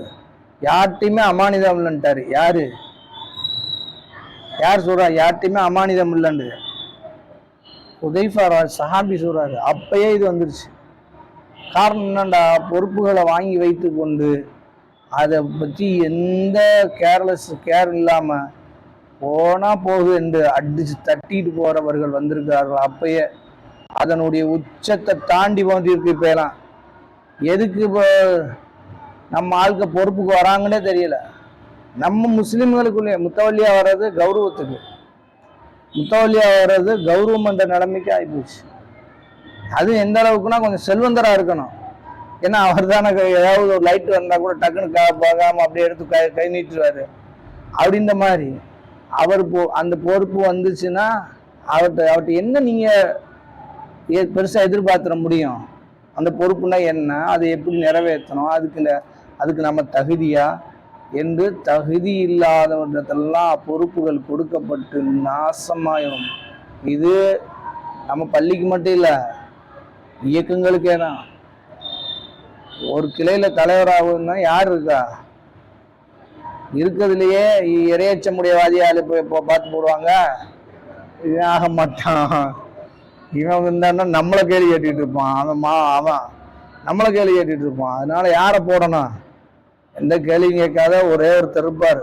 யார்ட்டையுமே அமானிதம் இல்லைன்ட்டாரு. யார் சொல்றா யார்ட்டையுமே அமானிதம் இல்லைன்னு? ஹுதைஃபா சஹாபி சொல்றாரு. அப்பயே இது வந்துருச்சு. காரணம் என்னண்டா, பொறுப்புகளை வாங்கி வைத்து கொண்டு அதை பற்றி எந்த கேர் இல்லாம போனா போகுது என்று அடிச்சு தட்டிட்டு போறவர்கள் வந்திருக்கிறார்கள். அப்பயே அதனுடைய உச்சத்தை தாண்டி போன்றிருக்கு. இப்ப எல்லாம் எதுக்கு இப்போ நம்ம ஆளுக்க பொறுப்புக்கு வராங்கன்னே தெரியல. நம்ம முஸ்லிம்களுக்குள்ளே முத்தவல்லியா வர்றது கௌரவத்துக்கு, முத்தவல்லியா வர்றது கௌரவம் என்ற நிலைமைக்கு ஆகிப்போச்சு. அது எந்த அளவுக்குன்னா கொஞ்சம் செல்வந்தரா இருக்கணும். ஏன்னா அவர் தானே ஏதாவது ஒரு லைட் வந்தா கூட டக்குன்னு பார்க்காம அப்படியே எடுத்து கை நீட்டுருவாரு. அப்படின்ற மாதிரி அவர் அந்த பொறுப்பு வந்துச்சுன்னா அவர்கிட்ட என்ன நீங்க பெருசா எதிர்பார்த்துட முடியும்? அந்த பொறுப்புனா என்ன, அதை எப்படி நிறைவேற்றணும், அதுக்கு நம்ம தகுதியா என்று தகுதி இல்லாதவற்றெல்லாம் பொறுப்புகள் கொடுக்கப்பட்டு நாசமாயிடும். இது நம்ம பள்ளிக்கு மட்டும் இல்லை, இயக்கங்களுக்கே தான். ஒரு கிளையில தலைவராகுன்னா யார் இருக்கா? இருக்கிறதுலையே இறையச்சமுடையவாதியால் இப்போ பார்த்து போடுவாங்க. இவன் ஆக மாட்டான், இவன் இருந்தான்னா நம்மளை கேள்வி கேட்டுட்டு இருப்பான், அவன் நம்மளை கேள்வி கேட்டுட்டு இருப்பான். அதனால யாரை போடணும்? எந்த கேள்வியும் கேட்காத ஒரே ஒருத்தர் இருப்பார்,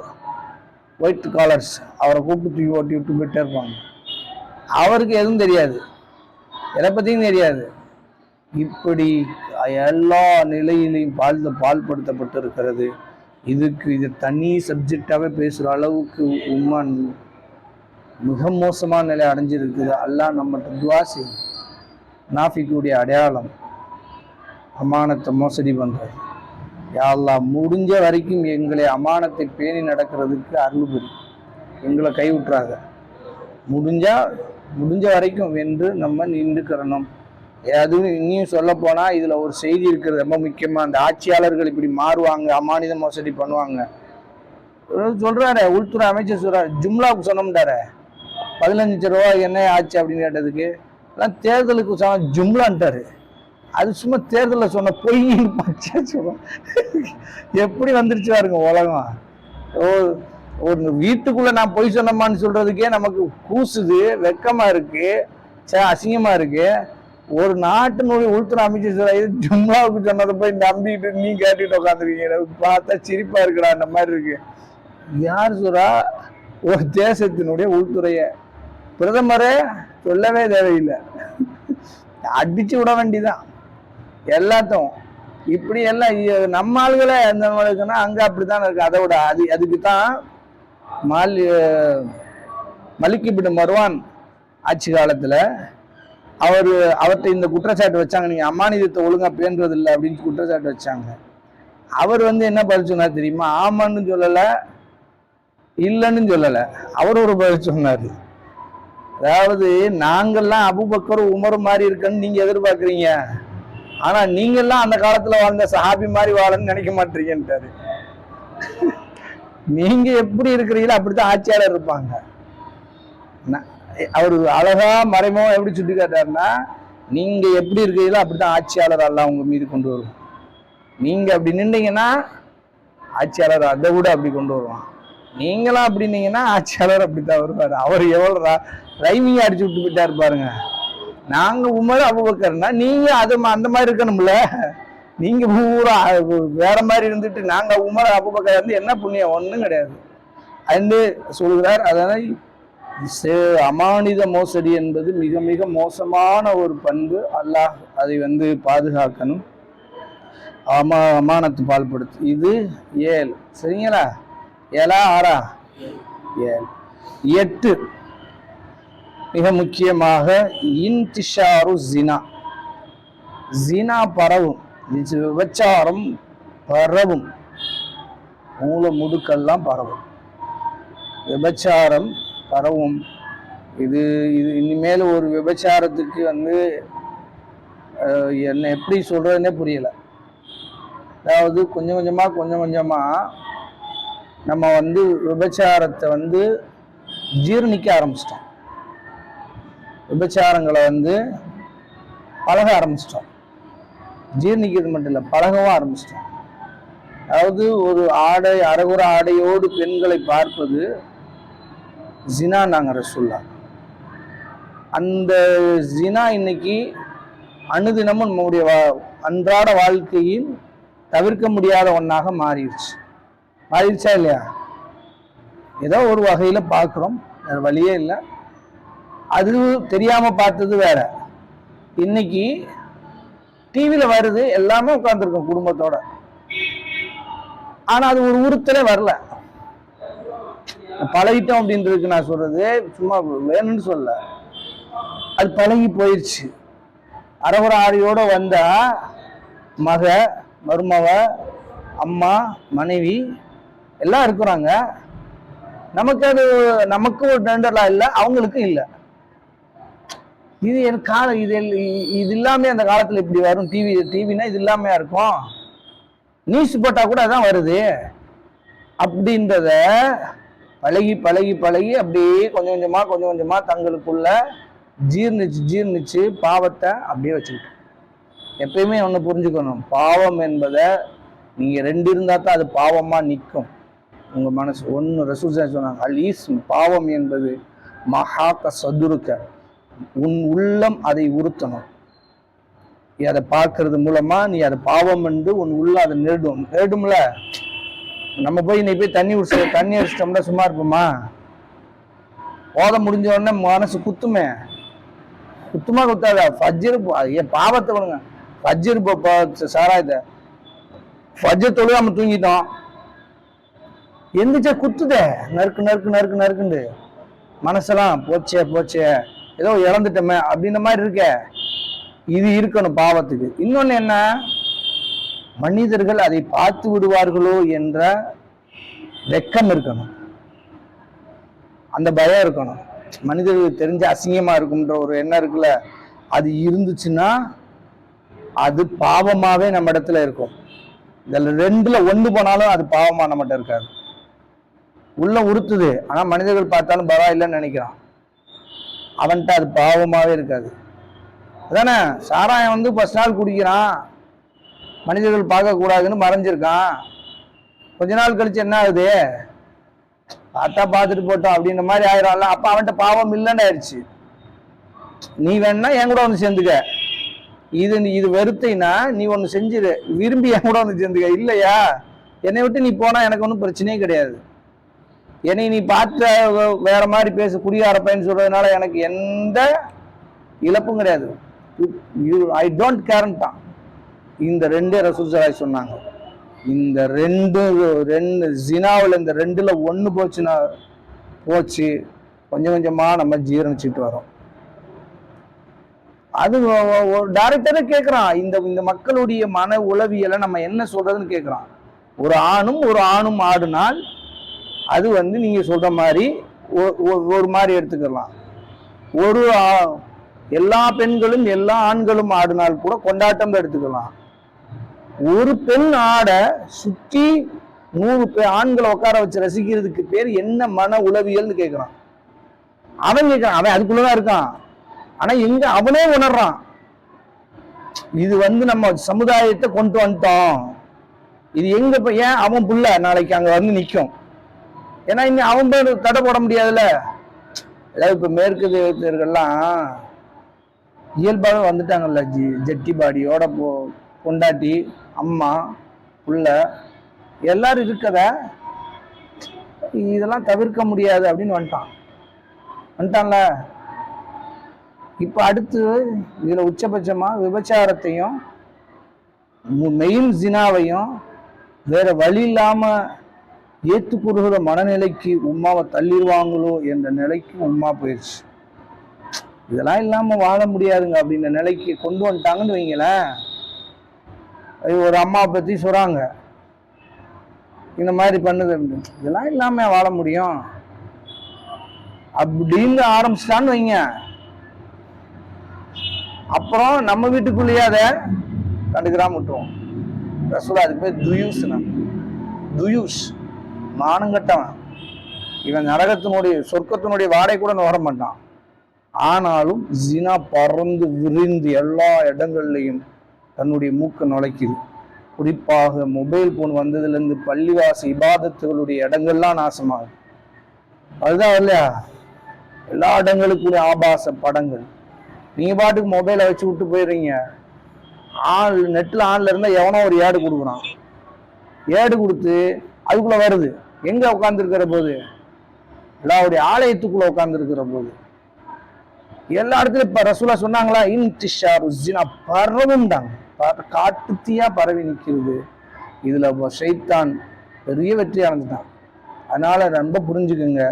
ஒயிட் காலர்ஸ். அவரை கூப்பிட்டு தூக்கி ஓட்டி விட்டு போயிட்டே இருப்பாங்க. அவருக்கு எதுவும் தெரியாது, எதை பற்றியும் தெரியாது. இப்படி எல்லா நிலையிலையும் பால்படுத்தப்பட்டு இருக்கிறது. இது தனி சப்ஜெக்டாகவே பேசுகிற அளவுக்கு உண்மான் மிக மோசமான நிலை அடைஞ்சிருக்குது. அல்லாஹ் நம்மகிட்ட துஆ செய்யும். நாஃபிக்குடைய அடையாளம் அமானத்தை மோசடி பண்ணுறது. யா அல்லாஹ் முடிஞ்ச வரைக்கும் எங்களை அமானத்தை பேணி நடக்கிறதுக்கு அருள் புரி, எங்களை கைவிட்டுறாங்க. முடிஞ்ச வரைக்கும் என்று நம்ம நின்றுக்கிறணும். அதுவும் இன்னும் சொல்ல போனா இதுல ஒரு செய்தி இருக்கிறது ரொம்ப முக்கியமா. அந்த ஆட்சியாளர்கள் இப்படி மாறுவாங்க, அமானித மோசடி பண்ணுவாங்க. சொல்றாரு உள்துறை அமைச்சர் சொல்றாரு, ஜும்லாவுக்கு சொன்னோம்டாரு 15 லட்சம் ரூபாய் என்ன ஆச்சு அப்படின்னு கேட்டதுக்கு எல்லாம் தேர்தலுக்கு சொன்ன ஜும்லான்ட்டாரு. அது சும்மா தேர்தலில் சொன்ன பொய்ன்னு பச்சை சொல்றோம். எப்படி வந்துருச்சு பாருங்க உலகம். ஒரு வீட்டுக்குள்ள நான் பொய் சொன்னமான்னு சொல்றதுக்கே நமக்கு கூசுது, வெக்கமா இருக்கு, அசிங்கமா இருக்கு. ஒரு நாட்டினுடைய உள்துறை அமைச்சர் ஜும்லாவுக்கு சொன்னதை போய் நம்பிட்டு நீ கேட்டுட்டு உட்காந்துருக்கீங்க. பார்த்தா சிரிப்பா இருக்குடா, அந்த மாதிரி இருக்கு. யார் சொல்றா? ஒரு தேசத்தினுடைய உள்துறைய பிரதமரே சொல்லவே தேவையில்லை, அடிச்சு விட வேண்டிதான் எல்லாத்தையும். இப்படி எல்லாம் நம்ம ஆளுகளே எந்த இருக்குன்னா அங்க அப்படித்தான் இருக்கு. அதை விட அதுக்குத்தான் மலிக் இப்னு மர்வான் ஆட்சி காலத்துல அவர்கிட்ட இந்த குற்றச்சாட்டு வச்சாங்க, நீங்க அமானிதத்தை ஒழுங்கா பேணுறது இல்லை அப்படின்னு குற்றச்சாட்டு வச்சாங்க. அவர் என்ன பதில் சொன்னார் தெரியுமா? ஆமான்னு சொல்லல, இல்லைன்னு சொல்லல, அவர் ஒரு பதில் சொன்னாரு. அதாவது நாங்கெல்லாம் அபூபக்கர் உமர் மாதிரி இருக்கன்னு நீங்க எதிர்பார்க்குறீங்க, ஆனா நீங்கெல்லாம் அந்த காலத்துல வாழ்ந்த சஹாபி மாதிரி வாழன்னு நினைக்க மாட்டீங்கன்ட்டாரு. நீங்க எப்படி இருக்கிறீங்களோ அப்படித்தான் ஆட்சியாளர் இருப்பாங்க. அவரு அழகா மறைமுகம் எப்படி சுட்டி காட்டாருன்னா, நீங்க எப்படி இருக்கிறீங்களோ அப்படித்தான் ஆட்சியாளர் எல்லாம் உங்க மீது கொண்டு வருவோம். நீங்க அப்படி நின்றீங்கன்னா ஆட்சியாளர் அதை விட அப்படி கொண்டு வருவான். நீங்களாம் அப்படின்னீங்கன்னா ஆட்சியாளர் அப்படித்தான் வருவாரு. அவர் எவ்வளவு ரைமிங்க அடிச்சு விட்டு போயிட்டாரு பாருங்க. நாங்க உமர் அபூபக்கர்னா நீங்க அந்த மாதிரி இருக்கணும்ல. நீங்க பூரா வேற மாதிரி இருந்துட்டு நாங்க உமர் அபூபக்கர் என்ன புண்ணியம்? ஒண்ணும் கிடையாது என்று சொல்கிறார். அதனால அமானித மோசடி என்பது மிக மிக மோசமான ஒரு பண்பு. அல்லாஹ் அதை பாதுகாக்கணும். அமானத்து பால்படுத்து. இது 7. சரிங்களா? 7 6 7. 8 மிக முக்கியமாக இன்திஷாரு ஜினா. ஜினா பரவும், விபச்சாரம் பரவும், மூல முடுக்கெல்லாம் பரவும், விபச்சாரம் பரவும். இது இனிமேல் ஒரு விபச்சாரத்துக்கு என்ன எப்படி சொல்றதுன்னே புரியல. அதாவது கொஞ்சம் கொஞ்சமா நம்ம விபச்சாரத்தை ஜீர்ணிக்க ஆரம்பிச்சிட்டோம். விபச்சாரங்களை பழக ஆரம்பிச்சிட்டோம். ஜீர்ணிக்கிறது மட்டும் இல்லை, பழகவும் ஆரம்பிச்சிட்டோம். அதாவது ஒரு அரைகுற ஆடையோடு பெண்களை பார்ப்பது ஜினா நாங்க ரசூல்லா. அந்த ஜினா இன்னைக்கு அனுதினமும் நம்முடைய அன்றாட வாழ்க்கையில் தவிர்க்க முடியாத ஒன்றாக மாறிடுச்சா இல்லையா? ஏதோ ஒரு வகையில பார்க்குறோம், வேற வழியே இல்லை. அது தெரியாம பார்த்தது வேற. இன்னைக்கு டிவியில வருது, எல்லாமே உட்கார்ந்துருக்கோம் குடும்பத்தோட. ஆனா அது ஒரு உறுத்தலே வரல. பழகிட்டோம் அப்படின்றது நான் சொல்றது சும்மா வேணும்னு சொல்ல, அது பழகி போயிடுச்சு. அரைகுற ஆடையோட வந்தா மருமவ, அம்மா, மனைவி எல்லாம் இருக்கிறாங்க. நமக்கு ஒரு டெண்டர்லாம் இல்லை, அவங்களுக்கு இல்லை. இது இது இல்லாம அந்த காலத்துல இப்படி வரும். டிவினா இது இல்லாமையா இருக்கும். நியூஸ் போட்டா கூட அதான் வருது. அப்படின்றத பழகி அப்படியே கொஞ்சம் கொஞ்சமா தங்களுக்குள்ள ஜீர்ணிச்சு பாவத்தை அப்படியே வச்சுக்கிட்டோம். எப்பயுமே ஒண்ணு புரிஞ்சுக்கணும், பாவம் என்பதை நீங்க 2 இருந்தா தான் அது பாவமா நிற்கும் உங்க மனசு. ஒன்னு ரசூல் சொன்னாங்க, அலீஸ் பாவம் என்பது மஹாக்க சதுருக்க, உன் உள்ளம் அதை உறுத்தணும். நீ அதை பார்க்கறது மூலமா நீ அதை பாவம் என்று உன் உள்ள அதை நேடும்ல. நம்ம போய் நீ போய் தண்ணி அடிச்சிட்டோம்னா சும்மா இருப்போமா? ஓத முடிஞ்ச உடனே மனசு குத்துமே, குத்துமா குத்தாத? ஃபஜ்ர் பாவத்தை விடுங்க. ஃபஜ்ர் சாராயத்தை ஃபஜ்ர் தொழுது நம்ம தூங்கிட்டோம், எந்திரிச்சா குத்துதே, நறுக்குண்டு மனசெல்லாம் போச்சே ஏதோ இழந்துட்டோமே அப்படின்ற மாதிரி இருக்க. இது இருக்கணும் பாவத்துக்கு. இன்னொன்னு என்ன, மனிதர்கள் அதை பார்த்து விடுவார்களோ என்ற வெக்கம் இருக்கணும், அந்த பயம் இருக்கணும். மனிதர்களுக்கு தெரிஞ்ச அசிங்கமா இருக்கும்ன்ற ஒரு எண்ணம் இருக்குல்ல, அது இருந்துச்சுன்னா அது பாவமாவே நம்ம இடத்துல இருக்கும். இதுல 2ல 1 போனாலும் அது பாவமா நம்மகிட்ட இருக்காது. உள்ள உறுத்துது, ஆனா மனிதர்கள் பார்த்தாலும் பரவாயில்லைன்னு நினைக்கிறான், அவன்கிட்ட அது பாவமாவே இருக்காது. அதானே? சாராயம் ஃபர்ஸ்ட் நாள் குடிக்கிறான், மனிதர்கள் பார்க்க கூடாதுன்னு மறைஞ்சிருக்கான். கொஞ்ச நாள் கழிச்சு என்ன ஆகுது, பார்த்தா பார்த்துட்டு போட்டோம் அப்படின்ற மாதிரி ஆயிரம்ல. அப்ப அவன்கிட்ட பாவம் இல்லைன்னு ஆயிடுச்சு. நீ வேணா என் கூட சேர்ந்துக்க, இது வெறுத்தைனா நீ ஒண்ணு செஞ்சிரு, விரும்பி என் கூட சேர்ந்துக்க. இல்லையா, என்னை விட்டு நீ போனா எனக்கு ஒன்றும் பிரச்சனையே கிடையாது. என்னை நீ பார்த்த வேற மாதிரி பேச குடியார பையன் சொல்றதுனால எனக்கு எந்த இழப்பும் கிடையாது. ஐ டோன்ட் கேர்ன்ட்டான். இந்த 2 ரசூல் ஸல்லல்லாஹு சொன்னாங்க. இந்த 2 ஜினாவில் இந்த 2ல 1 போச்சுன்னா போச்சு, கொஞ்சம் கொஞ்சமா நம்ம ஜீரணிச்சுட்டு வரோம். அது ஒரு டைரக்டரே கேட்குறான், இந்த இந்த மக்களுடைய மன உளவியலை நம்ம என்ன சொல்றதுன்னு கேட்குறான். ஒரு ஆணும் ஆடினால் அது வந்து நீங்க சொல்ற மாதிரி ஒரு மாதிரி எடுத்துக்கலாம். ஒரு எல்லா பெண்களும் எல்லா ஆண்களும் ஆடினால் கூட கொண்டாட்டம் எடுத்துக்கலாம். ஒரு பெண் ஆட சுற்றி 100 ஆண்களை உட்கார வச்சு ரசிக்கிறதுக்கு பேர் என்ன மன உளவியல்னு கேட்கிறான். அவன் கேட்கிறான், அவன் அதுக்குள்ளதான் இருக்கான். ஆனா எங்க அவனே உணர்றான், இது வந்து நம்ம சமுதாயத்தை கொண்டு வந்துட்டோம், இது எங்க ஏன் அவன் புள்ள நாளைக்கு அங்க வந்து நிற்கும். ஏன்னா இன்னும் அவன் பேர் தடை போட முடியாதுல்ல. அதாவது இப்ப மேற்கு தேவர்கள்லாம் இயல்பாக வந்துட்டாங்கல்ல, ஜெட்டி பாடியோட பொண்டாட்டி அம்மா புள்ள எல்லாரும் இருக்கத இதெல்லாம் தவிர்க்க முடியாது அப்படின்னு வந்துட்டான்ல. இப்ப அடுத்து இதுல உச்சபட்சமா விபச்சாரத்தையும் மெயின் ஜினாவையும் வேற வழி இல்லாம ஏத்துக்குறுகிற மனநிலைக்கு உம்மாவை தள்ளிடுவாங்களோ என்ற நிலைக்கு உம்மா போயிடுச்சு. இதெல்லாம் இல்லாம வாழ முடியாதுங்க அப்படின்ற நிலைக்கு கொண்டு வந்துட்டாங்கன்னு வைங்களேன். ஒரு அம்மா பத்தி சொல்றாங்க, இந்த மாதிரி பண்ணுது, இதெல்லாம் இல்லாம வாழ முடியும் அப்படின்னு ஆரம்பிச்சிட்டான்னு வைங்க. அப்புறம் நம்ம வீட்டுக்குள்ளேயே அதை கண்டுக்கிறாம விட்டுருவோம். ரசூலா அதுக்கு பேர் துயூஸ், மானங்கட்டவன். இவன் நரகத்தினுடைய சொர்க்கத்தினுடைய வாடகை கூட வர மாட்டான். ஆனாலும் ஜினா பறந்து விரிந்து எல்லா இடங்கள்லையும் தன்னுடைய மூக்க நுழைக்குது. குறிப்பாக மொபைல் போன் வந்ததுலேருந்து பள்ளிவாசி இபாதத்துகளுடைய இடங்கள்லாம் நாசமாகுது. அதுதான் இல்லையா, எல்லா இடங்களுக்குள்ள ஆபாச படங்கள். நீங்க பாட்டுக்கு மொபைலை வச்சு விட்டு போயிடுறீங்க, நெட்ல ஆன்ல இருந்தா எவனோ ஒரு ஏடு கொடுக்குறான், ஏடு கொடுத்து அதுக்குள்ள வருது. எங்க உட்கார்ந்து இருக்கிற போது, எல்லாருடைய ஆலயத்துக்குள்ள உட்கார்ந்து இருக்கிற போது, எல்லா இடத்துலயும் இப்ப ரசூலா சொன்னாங்களா, இன்டிஷாரு ஜினா பரவும்டாங்க, காட்டுத்தீயா பரவி நிற்கிறது. இதுல ஷைத்தான் பெரிய வெற்றி அடைஞ்சிட்டான். அதனால ரொம்ப புரிஞ்சுக்குங்க,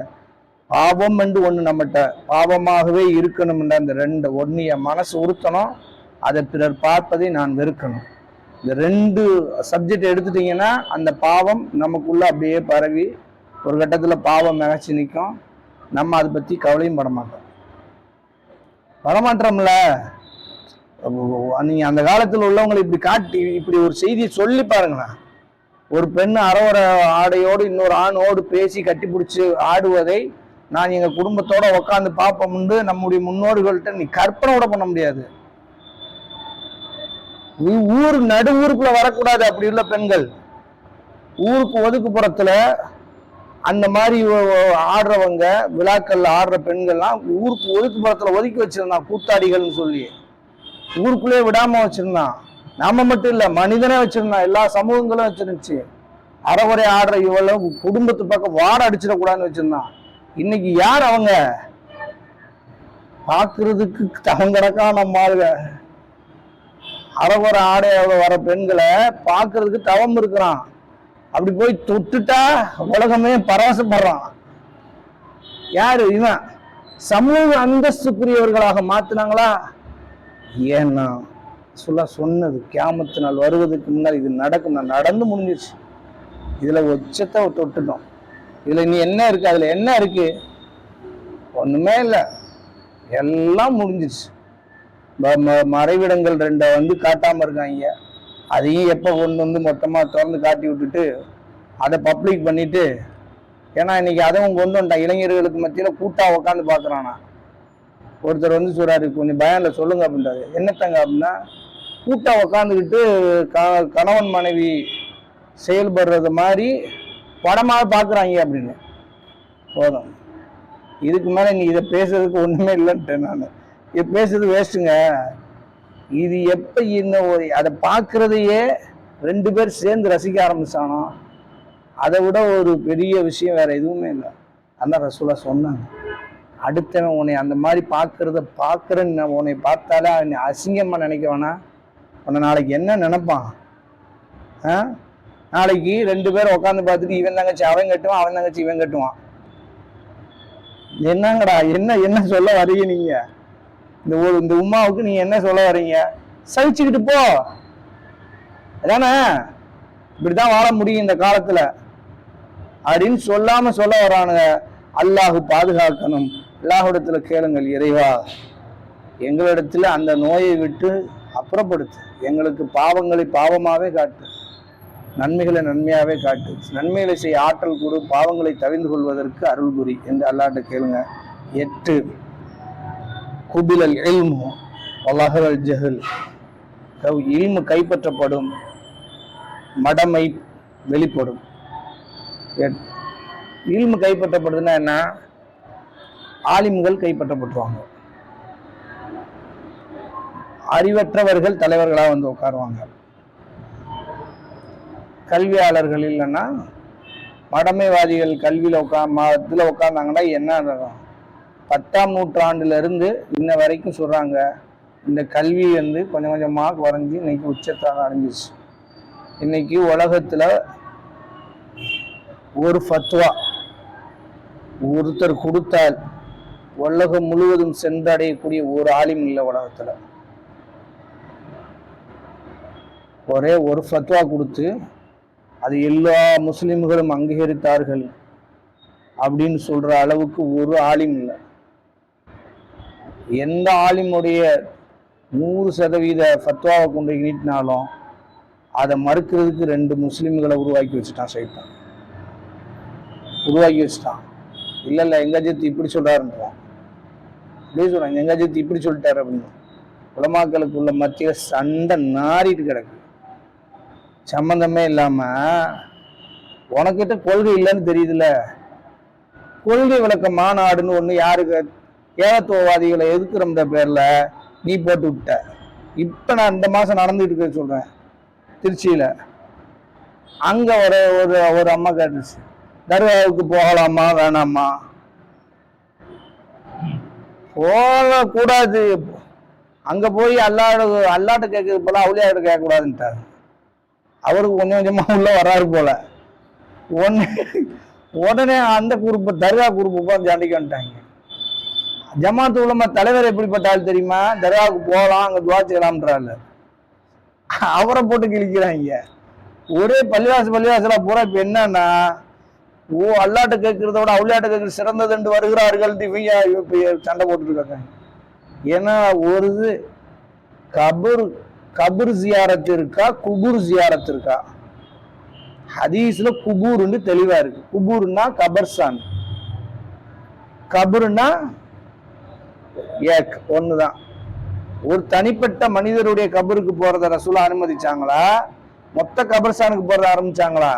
பாவம் என்று ஒண்ணு நம்மகிட்ட பாவமாகவே இருக்கணும்ன்ற அந்த ரெண்டு ஒன்னிய மனசு உறுத்தணும், அதை பிறர் பார்ப்பதை நான் வெறுக்கணும். இந்த 2 சப்ஜெக்ட் எடுத்துட்டீங்கன்னா அந்த பாவம் நமக்குள்ள அப்படியே பரவி ஒரு கட்டத்துல பாவம் மிகச்சு நிற்கும். நம்ம அதை பத்தி கவலையும் படமாட்டோம்ல. நீங்க அந்த காலத்துல உள்ளவங்களை இப்படி காட்டி இப்படி ஒரு செய்தியை சொல்லி பாருங்களேன். ஒரு பெண் அறவர ஆடையோடு இன்னொரு ஆணோடு பேசி கட்டி பிடிச்சி ஆடுவதை நான் எங்க குடும்பத்தோட உட்காந்து பார்ப்போம்னு நம்முடைய முன்னோர்கள்ட்ட நீ கற்பனை கூட பண்ண முடியாது. ஊர் நடு ஊருக்குள்ள வரக்கூடாது அப்படி உள்ள பெண்கள். ஊருக்கு ஒதுக்குப்புறத்துல அந்த மாதிரி ஆடுறவங்க, விழாக்கள்ல ஆடுற பெண்கள்லாம் ஊருக்கு ஒதுக்குப்புறத்துல ஒதுக்கி வச்சிருந்தான், கூத்தாடிகள்னு சொல்லி ஊருக்குள்ளே விடாம வச்சிருந்தான். நாம மட்டும் இல்ல, மனிதனே வச்சிருந்தான், எல்லா சமூகங்களும் வச்சிருந்துச்சு. அறவுரை ஆடுற இவளும் குடும்பத்து பக்கம் வாட அடிச்சிடக்கூடாதுன்னு வச்சிருந்தான். இன்னைக்கு யார் அவங்க? பாக்குறதுக்கு தவங்கடக்கா நம்ம ஆளுங்க அறவர ஆடையோட வர பெண்களை பாக்குறதுக்கு தவம் இருக்கிறான். அப்படி போய் தொட்டுட்டா உலகமே பரவசப்படுறான். யாரு இவன்? சமூக அந்தஸ்துக்குரியவர்களாக மாத்தினாங்களா? ஏன்னா சொன்னது கியாமத்து நாள் வருவதற்கு முன்னாடி இது நடக்கும், நடந்து முடிஞ்சிருச்சு. இதுல உச்சத்தை தொட்டுட்டோம். இதுல நீ என்ன இருக்கு? அதுல என்ன இருக்கு? ஒண்ணுமே இல்லை, எல்லாம் முடிஞ்சிருச்சு. மறைவிடங்கள் 2 வந்து காட்டாம இருக்காங்க. அதையும் எப்போ கொண்டு வந்து மொத்தமா திறந்து காட்டி விட்டுட்டு அதை பப்ளிக் பண்ணிட்டு, ஏன்னா இன்னைக்கு அதுவும் கொண்டு வந்துட்டான். இளைஞர்களுக்கு மத்தியில கூட்டா உட்காந்து பாக்குறானா. ஒருத்தர் வந்து சொல்றாரு, கொஞ்சம் பயன்ல சொல்லுங்க அப்படின்றாரு. என்னத்தங்க அப்படின்னா, கூட்டா உக்காந்துக்கிட்டு கணவன் மனைவி செயல்படுறது மாதிரி படமாக பாக்குறாங்க அப்படின்னு. போதும், இதுக்கு மேல நீ இதை பேசுறதுக்கு ஒண்ணுமே இல்லைன்ட்டேன் நான். இது பேசுறது வேஸ்ட்டுங்க. இது எப்ப இன்னும் அதை பார்க்கறதையே 2 பேர் சேர்ந்து ரசிக்க ஆரம்பிச்சானோ அதை விட ஒரு பெரிய விஷயம் வேற எதுவுமே இல்லை. அதான் ரசூலா சொன்னாங்க, அடுத்தவன் உன்னை அந்த மாதிரி பார்க்கறன்னு உன்னை பார்த்தாலே அவனை அசிங்கமா நினைக்க வேணா. உன்னை நாளைக்கு என்ன நினைப்பான்? நாளைக்கு 2 பேரும் உட்காந்து பார்த்துட்டு இவன் தங்கச்சி அவன் கட்டுவான், அவன் தங்கச்சி இவன் கட்டுவான். என்னங்கடா, என்ன சொல்ல வரீங்க நீங்க? இந்த உம்மாவுக்கு நீங்க என்ன சொல்ல வர்றீங்க? சகிச்சுக்கிட்டு போ, அதானே, இப்படிதான் வாழ முடியும் இந்த காலத்துல அப்படின்னு சொல்லாம சொல்ல வரானுங்க. அல்லாஹ் பாதுகாக்கணும். அல்லாஹ்விடத்துல கேளுங்கள், இறைவா எங்களிடத்துல அந்த நோயை விட்டு அப்புறப்படுத்து, எங்களுக்கு பாவங்களை பாவமாவே காட்டு, நன்மைகளை நன்மையாவே காட்டு, நன்மைகளை செய்ய ஆற்றல் கூடு, பாவங்களை தவிர்ந்து கொள்வதற்கு அருள் புரி என்று அல்லாஹ்ட்ட கேளுங்க. 8 குபிலல் இல்மு வலஹல் ஜஹல், இல்மு கைப்பற்றப்படும், மடமை வெளிப்படும். இல்மு கைப்பற்றப்படுதுன்னா என்ன? ஆலிம்கள் கைப்பற்றப்பட்டுருவாங்க, அறிவற்றவர்கள் தலைவர்களா வந்து உட்காருவாங்க. கல்வியாளர்கள் இல்லைன்னா மடமைவாதிகள் கல்வியில இதுல உட்கார்ந்தாங்கன்னா என்ன நடக்கும்? 10ஆம் நூற்றாண்டுல இருந்து இன்ன வரைக்கும் சொல்றாங்க, இந்த கல்வி வந்து கொஞ்சம் கொஞ்சமா குறைஞ்சி இன்னைக்கு உச்சத்தாக அடைஞ்சிச்சு. இன்னைக்கு உலகத்துல ஒரு ஃபத்வா ஒருத்தர் கொடுத்தால் உலகம் முழுவதும் சென்றடையக்கூடிய ஒரு ஆலிம் இல்லை உலகத்துல. ஒரே ஒரு ஃபத்வா கொடுத்து அது எல்லா முஸ்லிம்களும் அங்கீகரித்தார்கள் அப்படின்னு சொல்ற அளவுக்கு ஒரு ஆலிம் இல்லை. எந்த ஆலிமுடைய 100% ஃபத்வாவை கொண்டு நீட்டினாலும் அதை மறுக்கிறதுக்கு 2 முஸ்லிம்களை உருவாக்கி வச்சுட்டான், சைத்தான் உருவாக்கி வச்சுட்டான். இல்லை எங்க ஜெத்து இப்படி சொல்றாருன்றான், அப்படியே சொல்றாங்க, எங்க ஜெத்து இப்படி சொல்லிட்டாரு அப்படின்னு. உலமாக்களுக்குள்ள மத்திய சண்டை நாரிட்டு கிடக்கு, சம்பந்தமே இல்லாம. உனக்கிட்ட கொள்கை இல்லைன்னு தெரியுதுல, கொள்கை விளக்க மாநாடுன்னு ஒண்ணு யாருக்கு ஏகத்துவவாதிகளை எதிர்க்கிற பேர்ல நீ போட்டு விட்ட. இப்ப நான் இந்த மாசம் நடந்துட்டு இருக்க சொல்றேன், திருச்சியில அங்க ஒரு அம்மா கேட்டுச்சு, தர்காவுக்கு போகலாமா வேணாமா? போகக்கூடாது, அங்க போய் அல்லாட்ட கேட்கறது போல அவுளியாட்ட கேட்க கூடாதுன்ட்டாரு. அவருக்கு கொஞ்சம் கொஞ்சமா உள்ள வராரு போல. உடனே அந்த குரூப் தர்கா குரூப் ஜாண்டிக்கு வந்துட்டாங்க. ஜமாத்து உலமா தலைவர் எப்படிப்பட்ட ஆள் தெரியுமா? தர்காவுக்கு போகலாம், அங்க துவா செய்யலாம்ன்றாள். அவரை போட்டு கிழிக்கிறாங்க. ஒரே பள்ளிவாசலா பூரா இப்ப என்னன்னா, அல்லாட்ட கேட்கறத விட அவுளியாட்ட கேட்கறது சிறந்தது என்று வருகிறார்கள் இவங்க சண்டை போட்டுட்டு இருக்காங்க. ஏன்னா ஒரு கபர் ஜியாரத்து இருக்கா, குபூர் ஜியாரத்து இருக்கா? ஹதீஸ்ல குபூர்னு தெளிவா இருக்கு. குபூர்னா கபர்ஸ்தான், கபர்னா ஒண்ணுதான். ஒரு தனிப்பட்ட மனிதருடைய கபருக்கு போறத ரசூலா அனுமதிச்சாங்களா? மொத்த கபர்ஸ்தானுக்கு போறத ஆரம்பிச்சாங்களா?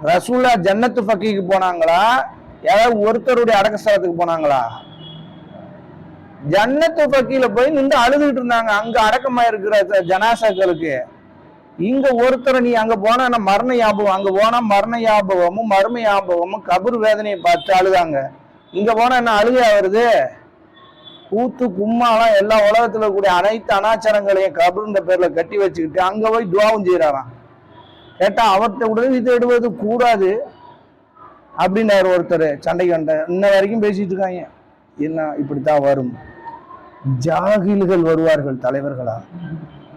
ரசூலா ஜன்னத்து ஃபக்கீக்கு போனாங்களா? யாராவது ஒருத்தருடைய அடக்கஸ்தலத்துக்கு போனாங்களா? ஜன்னத்து ஃபக்கீல போய் நின்று அழுதுகிட்டு இருந்தாங்க, அங்க அடக்கமா இருக்கிற ஜனாசாக்களுக்கு. இங்க ஒருத்தர் நீ அங்க போனா மரண ஞாபகம், அங்க போனா மரண ஞாபகமும் மர்ம ஞாபகமும் கபர் வேதனையை பார்த்து அழுதாங்க. இங்க போனா என்ன அழுகையா வருது? கூத்து கும்மாலாம் எல்லா உலகத்துல கூடிய அனைத்து அனாச்சாரங்களையும் கபருன்ற பேர்ல கட்டி வச்சுக்கிட்டு அங்க போய் துவாவும் செய்யறாராம். கேட்டா அவர்கிட்ட உடனே தேடுவது கூடாது அப்படின்னாரு ஒருத்தர். சண்டைக்கு வந்த இன்ன வரைக்கும் பேசிட்டு இருக்காங்க. என்ன இப்படித்தான் வரும், ஜாகில்கள் வருவார்கள் தலைவர்களா,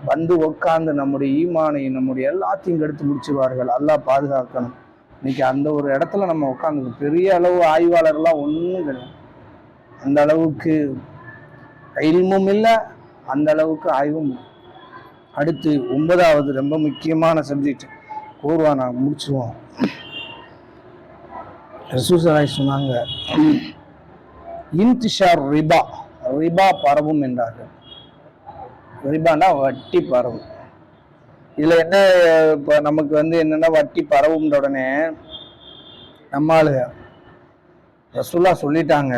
வந்து உட்கார்ந்து நம்முடைய ஈமானை நம்முடைய எல்லாத்தையும் கெடுத்து முடிச்சிருவார்கள். அல்லாஹ் பாதுகாக்கணும். இன்னைக்கு அந்த ஒரு இடத்துல நம்ம உட்காந்து பெரிய அளவு ஆய்வாளர்லாம் ஒன்றும் கிடையாது. அந்த அளவுக்கு இல்மும் இல்லை, அந்த அளவுக்கு ஆய்வும் இல்லை. அடுத்து 9வது ரொம்ப முக்கியமான சப்ஜெக்ட் கூறுவா, நான் முடிச்சுருவோம். ரசூல் சொன்னாங்க, இன்திஷார் ரிபா, ரிபா பரவும் என்றார்கள். ரிபானா வட்டி பரவும். இதுல என்ன இப்ப நமக்கு என்னன்னா வட்டி பரவும்ன்ற உடனே நம்மாளுங்க ரசூலா சொல்லிட்டாங்க,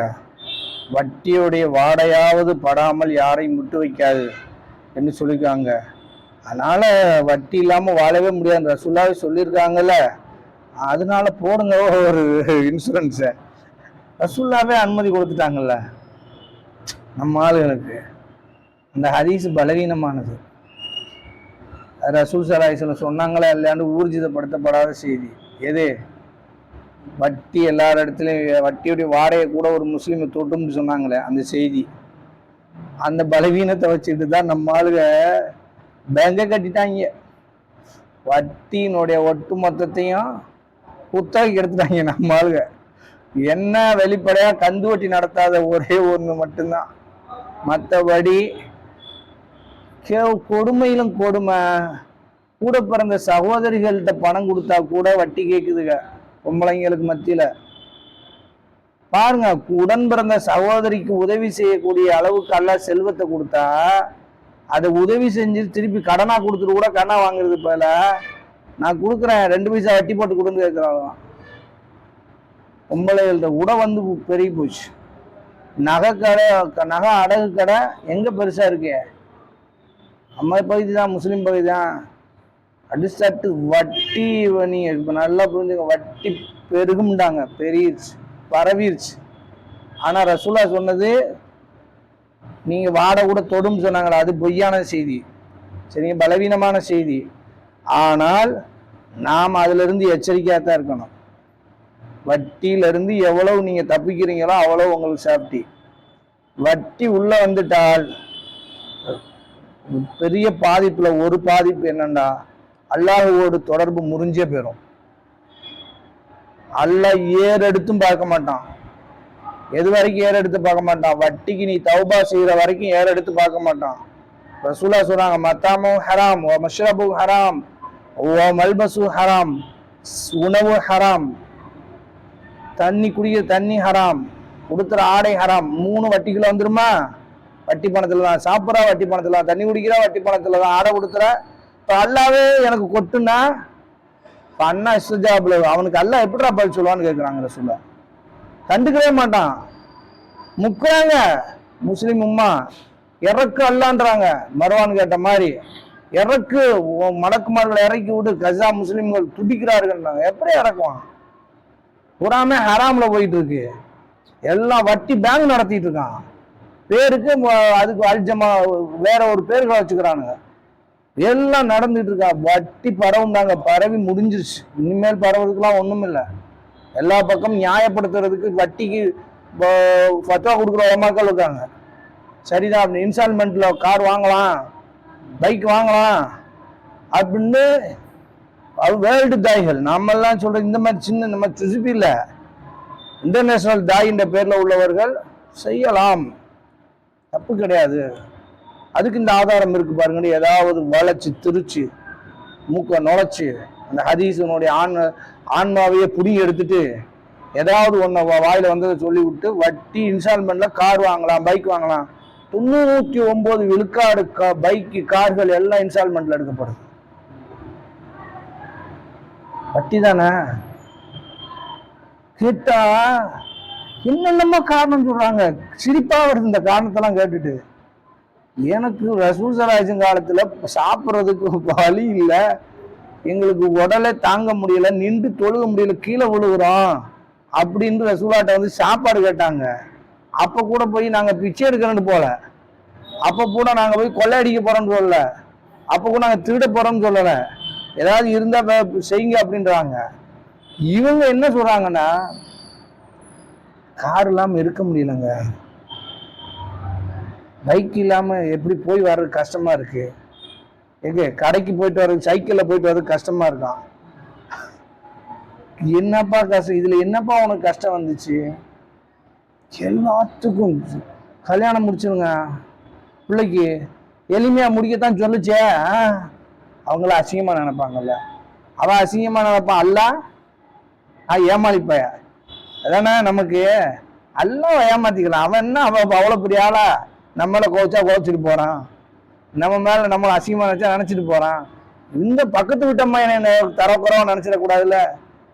வட்டியுடைய வாடையாவது படாமல் யாரையும் விட்டு வைக்காது என்று சொல்லியிருக்காங்க. அதனால வட்டி இல்லாம வாழவே முடியாது ரசூலாவே சொல்லியிருக்காங்கல்ல, அதனால போடுங்க ஒரு இன்சூரன்ஸை. ரசூல்லாவே அனுமதி கொடுத்துட்டாங்கல்ல. நம்ம ஆளுகளுக்கு இந்த ஹதீஸ் பலவீனமானது. ரசூல் ஸல்லல்லாஹு சொன்னாங்களா இல்லையாண்டு ஊர்ஜிதப்படுத்தப்படாத செய்தி. எது? வட்டி எல்லார் இடத்துலையும், வட்டியுடைய வாடகை கூட ஒரு முஸ்லீமை தொட்டும்னு சொன்னாங்களே அந்த செய்தி, அந்த பலவீனத்தை வச்சுட்டு தான் நம்ம ஆளுக பேங்க கட்டிட்டாங்க. வட்டியினுடைய ஒட்டு மொத்தத்தையும் குத்தகைக்கு எடுத்துட்டாங்க நம்ம ஆளுக. என்ன வெளிப்படையா கந்து வட்டி நடத்தாத ஒரே ஒண்ணு மட்டும்தான். மற்றபடி கொடுமையிலும் கொடுமை. கூட பிறந்த சகோதரிகள்கிட்ட பணம் கொடுத்தா கூட வட்டி கேட்குதுங்க பொம்பளைங்களுக்கு மத்தியில. பாருங்க, உடன் பிறந்த சகோதரிக்கு உதவி செய்யக்கூடிய அளவுக்கு எல்லாம் செல்வத்தை கொடுத்தா அதை உதவி செஞ்சு திருப்பி கடனா கொடுத்துட்டு கூட கடனா வாங்குறது போல நான் கொடுக்குறேன் 2 பைசா வட்டி போட்டு கொடுன்னு கேட்குறாங்க. பொம்பளைகள்கிட்ட கூட வந்து பெருகி போச்சு. நகை கடை, நகை அடகு கடை எங்க பெருசா இருக்கு? நம்ம பகுதி தான், முஸ்லீம் பகுதி தான். அடிச்சட்டு வட்டி. நீங்க இப்ப நல்லா புரிஞ்சுங்க, வட்டி பெருகும்டாங்க, பெருகிருச்சு, பரவிருச்சு. ஆனா ரசூலா சொன்னது நீங்க வாட கூட தொடும் சொன்னாங்களா, அது பொய்யான செய்தி, சரிங்க, பலவீனமான செய்தி. ஆனால் நாம் அதுல இருந்து எச்சரிக்கையா தான் இருக்கணும். வட்டியில இருந்து எவ்வளவு நீங்க தப்பிக்கிறீங்களோ அவ்வளவு உங்களுக்கு சேஃப்டி. வட்டி உள்ள வந்துட்டால் பெரிய பாதிப்புல ஒரு பாதிப்பு என்னன்னா, அல்லாஹ்வோடு தொடர்பு முறிஞ்சே போயிடும். அல்லாஹ் ஏறெடுத்தும் பார்க்க மாட்டான். எது வரைக்கும் ஏறெடுத்து பார்க்க மாட்டான்? வட்டிக்கு நீ தௌபா செய்யற வரைக்கும் ஏறெடுத்து பார்க்க மாட்டான். ரசூலா சொல்றாங்க, மத்தாமு ஹராம், மஷ்ரபு ஹராம், மல்பசு ஹராம், உணவு ஹராம், தண்ணி குடிக்கிற தண்ணி ஹராம், கொடுத்துற ஆடை ஹராம். 3 வட்டிக்குள்ள வந்துருமா? வட்டி பணத்துல தான் சாப்பிட்றா, வட்டி பணத்துல தான் தண்ணி குடிக்கிறா, வட்டி பணத்துல தான் ஆடை கொடுத்துற. இப்போ அல்லாவே எனக்கு கொட்டுனா அண்ணா இஸ்ஜாப்ல அவனுக்கு அல்லா எப்படிடா பதில் சொல்லுவான்னு கேட்குறாங்க ரசூலா. கண்டுக்கவே மாட்டான். முக்குறாங்க முஸ்லிம் உம்மா, இறக்கு அல்லான்றாங்க. மர்வான் கேட்ட மாதிரி இறக்கு, மலக்குமார்களை இறக்கி விட்டு கஜா முஸ்லிம்கள் துடிக்கிறார்கள். எப்படி இறக்குவான்? புறாமே ஹராம்ல போயிட்டு இருக்கு. எல்லாம் வட்டி பேங்க் நடத்திட்டு இருக்கான். பேருக்கு அதுக்கு அல்ஜமா வேற ஒரு பேர்களை வச்சுக்கிறானுங்க. எல்லாம் நடந்துட்டு இருக்கா. வட்டி பரவும் தாங்க, பரவி முடிஞ்சிருச்சு. இனிமேல் பரவுறதுக்குலாம் ஒண்ணும் இல்லை. எல்லா பக்கம் நியாயப்படுத்துறதுக்கு வட்டிக்கு ஃபத்வா கொடுக்குற உலமாக்கள் இருக்காங்க. சரிதான், அப்படி இன்ஸ்டால்மெண்ட்ல கார் வாங்கலாம், பைக் வாங்கலாம் அப்படின்னு அது வேர்ல்டு தாய்கள். நம்ம எல்லாம் சொல்ற இந்த மாதிரி சின்ன நம்ம சுசுப்பி இல்ல, இன்டர்நேஷனல் தாயின்ற பேர்ல உள்ளவர்கள் செய்யலாம், தப்பு கிடையாது. அதுக்கு இந்த ஆதாரம் இருக்கு பாருங்க. ஏதாவது வளைச்சு திருச்சு மூக்க நுழைச்சு அந்த ஹதீஸனுடைய ஆன்மாவையே புடி எடுத்துட்டு ஏதாவது ஒன்றை வாயில வந்ததை சொல்லி விட்டு வட்டி இன்ஸ்டால்மெண்ட்ல கார் வாங்கலாம், பைக் வாங்கலாம். 99 விழுக்காடு பைக்கு, கார்கள் எல்லாம் இன்ஸ்டால்மெண்ட்ல எடுக்கப்படுது. வட்டி தானே. கேட்டா என்னென்னமா காரணம் சொல்றாங்க. சிரிப்பா வருது இந்த காரணத்தெல்லாம் கேட்டுட்டு. எனக்கு ரசூல் ஸல்லல்லாஹு காலத்துல சாப்பிட்றதுக்கு வழி இல்லை, எங்களுக்கு உடலை தாங்க முடியல, நின்று தொழுக முடியல, கீழே விழுகிறோம் அப்படின்னு ரசூலாட்ட வந்து சாப்பாடு கேட்டாங்க. அப்ப கூட போய் நாங்க பிச்சை எடுக்கிறோன்னு போல, அப்ப கூட நாங்க போய் கொள்ளையடிக்க போறோம்னு சொல்லல, அப்ப கூட நாங்க திருட போறோம்னு சொல்லல, ஏதாவது இருந்தா செய்யுங்க அப்படின்றாங்க. இவங்க என்ன சொல்றாங்கன்னா, கார் இல்லாம இருக்க முடியலங்க, பைக் இல்லாம எப்படி போய் வர்றது கஷ்டமா இருக்கு, எங்க கடைக்கு போயிட்டு வர்றது சைக்கிள்ல போயிட்டு வர்றது கஷ்டமா இருக்கான். என்னப்பா கஷ்டம், இதுல என்னப்பா உனக்கு கஷ்டம் வந்துச்சு? எல்லாத்துக்கும் கல்யாணம் முடிச்சிருங்க, பிள்ளைக்கு எளிமையா முடிக்கத்தான் சொல்லுச்சே. அவங்கள அசிங்கமா நினைப்பாங்கல்ல, அவன் அசிங்கமா நினைப்பான். அல்ல ஏமாளிப்பைய அதானே நமக்கு. எல்லாம் ஏமாத்திக்கலாம். அவன் என்ன, அவன் அவ்வளவு பெரிய ஆளா? நம்மள கோச்சா கோச்சிட்டு போறான், நம்ம மேல நம்மளை அசிங்கமா நினைச்சா நினைச்சிட்டு போறான். இந்த பக்கத்து விட்டம்மா என்ன தரக்குறவா நினைச்சிடக்கூடாதுல்ல.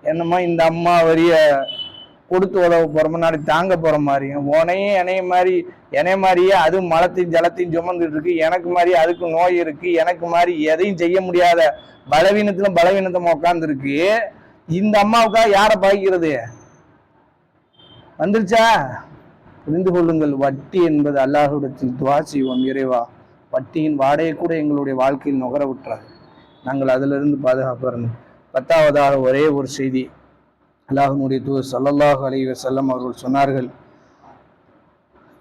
என்னம்மா இந்த அம்மா வரிய கொடுத்து உதவ போற முன்னாடி தாங்க போற மாதிரியும், உனையும் என்னைய மாதிரியே அதுவும் மலத்தையும் ஜலத்தையும் சுமந்துட்டு இருக்கு, எனக்கு மாதிரி அதுக்கு நோய் இருக்கு, எனக்கு மாதிரி எதையும் செய்ய முடியாத பலவீனத்தமா உட்கார்ந்து இருக்கு. இந்த அம்மாவுக்காக யாரை பாய்க்கிறது? வந்துருச்சா? புரிந்து கொள்ளுங்கள், வட்டி என்பது அல்லாஹ்விடத்தில் துவா செய்வோம், இறைவா வட்டியின் வாடையை கூட எங்களுடைய வாழ்க்கையில் நுகர விட்டுறாது, நாங்கள் அதிலிருந்து பாதுகாப்பு. 10வதாக ஒரே ஒரு செய்தி. அல்லாஹ்வுடைய தூதர் ஸல்லல்லாஹு அலைஹி வஸல்லம் அவர்கள் சொன்னார்கள்,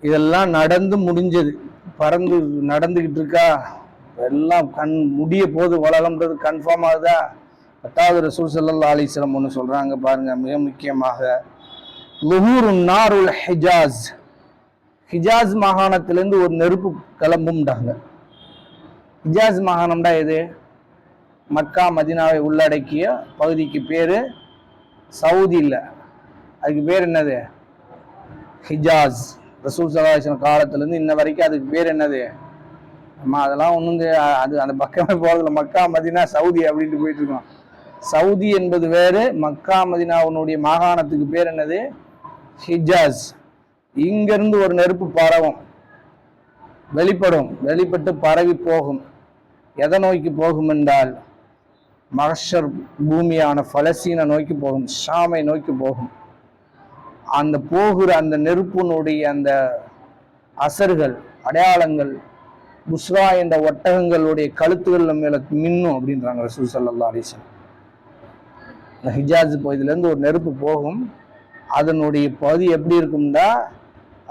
இதெல்லாம் நடந்து முடிஞ்சது, பறந்து நடந்துக்கிட்டு இருக்கா, எல்லாம் முடிய போது உலகம்ன்றது கன்ஃபார்ம் ஆகுதா? 10வது ரசூல் ஸல்லல்லாஹு அலைஹி வஸல்லம் ஒன்று சொல்றாங்க பாருங்க, மிக முக்கியமாக லுஹூருன் நாருல் ஹிஜாஸ், ஹிஜாஸ் மாகாணத்திலேருந்து ஒரு நெருப்பு கிளம்பும்டாங்க. ஹிஜாஸ் மாகாணம்டா எது? மக்கா மதினாவை உள்ளடக்கிய பகுதிக்கு பேரு சவுதி இல்லை, அதுக்கு பேர் என்னது? ஹிஜாஸ். ரசூல் ஸல்லல்லாஹு அலைஹி வஸல்லம் காலத்திலேருந்து இன்ன வரைக்கும் அதுக்கு பேர் என்னது? நம்ம அதெல்லாம் ஒன்றும் அது அந்த பக்கமே போகிறதில்ல. மக்கா மதினா சவுதி அப்படின்ட்டு போயிட்டு இருக்கோம். சவுதி என்பது வேறு, மக்கா மதினாவுடைய மாகாணத்துக்கு பேர் என்னது? ஹிஜாஸ். இங்கிருந்து ஒரு நெருப்பு பரவும், வெளிப்பட்டு பரவி போகும். எதை நோக்கி போகும் என்றால் மஹ்ஷர் பூமியான பலஸ்தீனை நோக்கி போகும், ஷாமை நோக்கி போகும். அந்த போகிற அந்த நெருப்பினுடைய அந்த அசர்கள், அடையாளங்கள் புஸ்ரா என்ற ஒட்டகங்களுடைய கழுத்துகள் மேல மின்னும் அப்படின்றாங்க ரசூல் ஸல்லல்லாஹு அலைஹி வஸல்லம். இந்த ஹிஜாஸ் பகுதியிலேருந்து ஒரு நெருப்பு போகும். அதனுடைய பகுதி எப்படி இருக்கும்னா,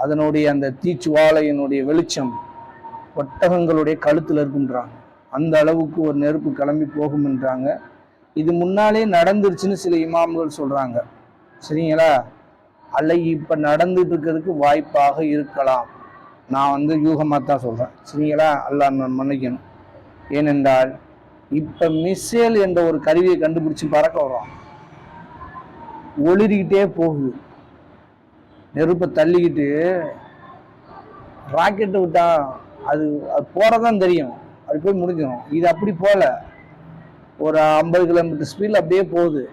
அதனுடைய அந்த தீச்சுவாலையினுடைய வெளிச்சம் ஒட்டகங்களுடைய கழுத்துல இருக்குன்றாங்க. அந்த அளவுக்கு ஒரு நெருப்பு கிளம்பி போகும்ன்றாங்க. இது முன்னாலே நடந்துருச்சுன்னு சில இமாம்கள் சொல்றாங்க. சரிங்களா? அல்ல இப்ப நடந்துட்டு இருக்கிறதுக்கு வாய்ப்பாக இருக்கலாம். நான் யூகமாக தான் சொல்றேன். சரிங்களா? அல்லாஹ் மன்னிக்கணும். ஏனென்றால் இப்ப மிசேல் என்ற ஒரு கருவியை கண்டுபிடிச்சு பறக்க வரோம், ஒளிரிக்கிட்டே போகுது, நெருப்பை தள்ளிக்கிட்டு. ராக்கெட்டு விட்டா அது போறதான் தெரியும், அது போய் முடிஞ்சிடும். இது அப்படி போல ஒரு 50 கிலோமீட்டர் ஸ்பீட்ல அப்படியே போகுது.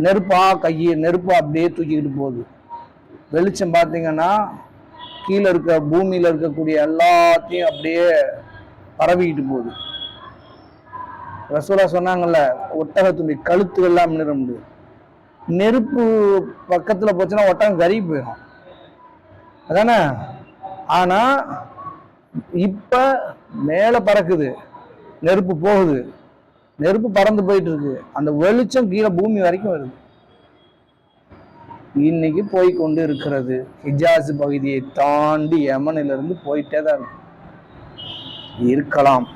நெருப்பா அப்படியே தூக்கிக்கிட்டு போகுது. வெளிச்சம் பார்த்தீங்கன்னா கீழே இருக்க பூமியில இருக்கக்கூடிய எல்லாத்தையும் அப்படியே பரவிக்கிட்டு போகுது. ரசூலா சொன்னாங்கல்ல, ஒட்டகத்துடைய கழுத்து எல்லாம் நிரம்பு. நெருப்பு பக்கத்துல போச்சுன்னா ஒட்டகம் கருகி போயிடும், அதானே? ஆனா இப்ப மேல பறக்குது, நெருப்பு போகுது, நெருப்பு பறந்து போயிட்டு இருக்கு, அந்த வெளிச்சம் கீழே பூமி வரைக்கும் வருது. இன்னைக்கு போய்கொண்டு இருக்கிறது. ஹிஜாஸ் பகுதியை தாண்டி யமனிலிருந்து போயிட்டே தான் இருக்கலாம்.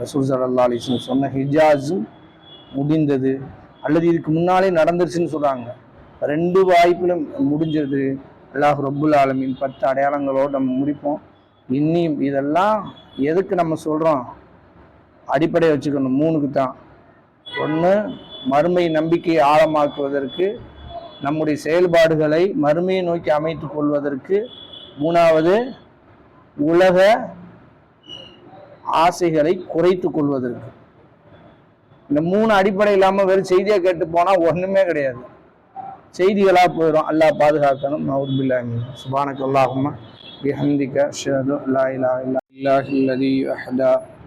ரசூல் ஸல்லல்லாஹு அலைஹி வஸல்லம் சொன்ன ஹிஜாஸ் முடிந்தது, அல்லது இதுக்கு முன்னாலே நடந்துருச்சுன்னு சொல்றாங்க. 2 வாய்ப்பிலும் முடிஞ்சது. அல்லாஹ் ரப்புல் ஆலமீன் 10 அடையாளங்களோடு நம்ம முடிப்போம். இன்னும் இதெல்லாம் எதுக்கு நம்ம சொல்றோம்? அடிப்படையை வச்சுக்கணும், 3க்கு தான். 1, மறுமை நம்பிக்கையை ஆழமாக்குவதற்கு, நம்முடைய செயல்பாடுகளை மறுமையை நோக்கி அமைத்துக் கொள்வதற்கு. 3வது, உலக ஆசைகளை குறைத்து கொள்வதற்கு. இந்த 3 அடிப்படை இல்லாம வெறும் செய்தியா கேட்டு போனா ஒண்ணுமே கிடையாது, செய்திகளா போயிடும். அல்லாஹ் பாதுகாக்கணும். நவுது பில்லாஹி. சுப்ஹானக அல்லாஹும்ம பிஹம்திக அஷ்ஹது அல்லா இலாஹா இல்லா அல்லாஹ் அல்லதி வஹ்தஹு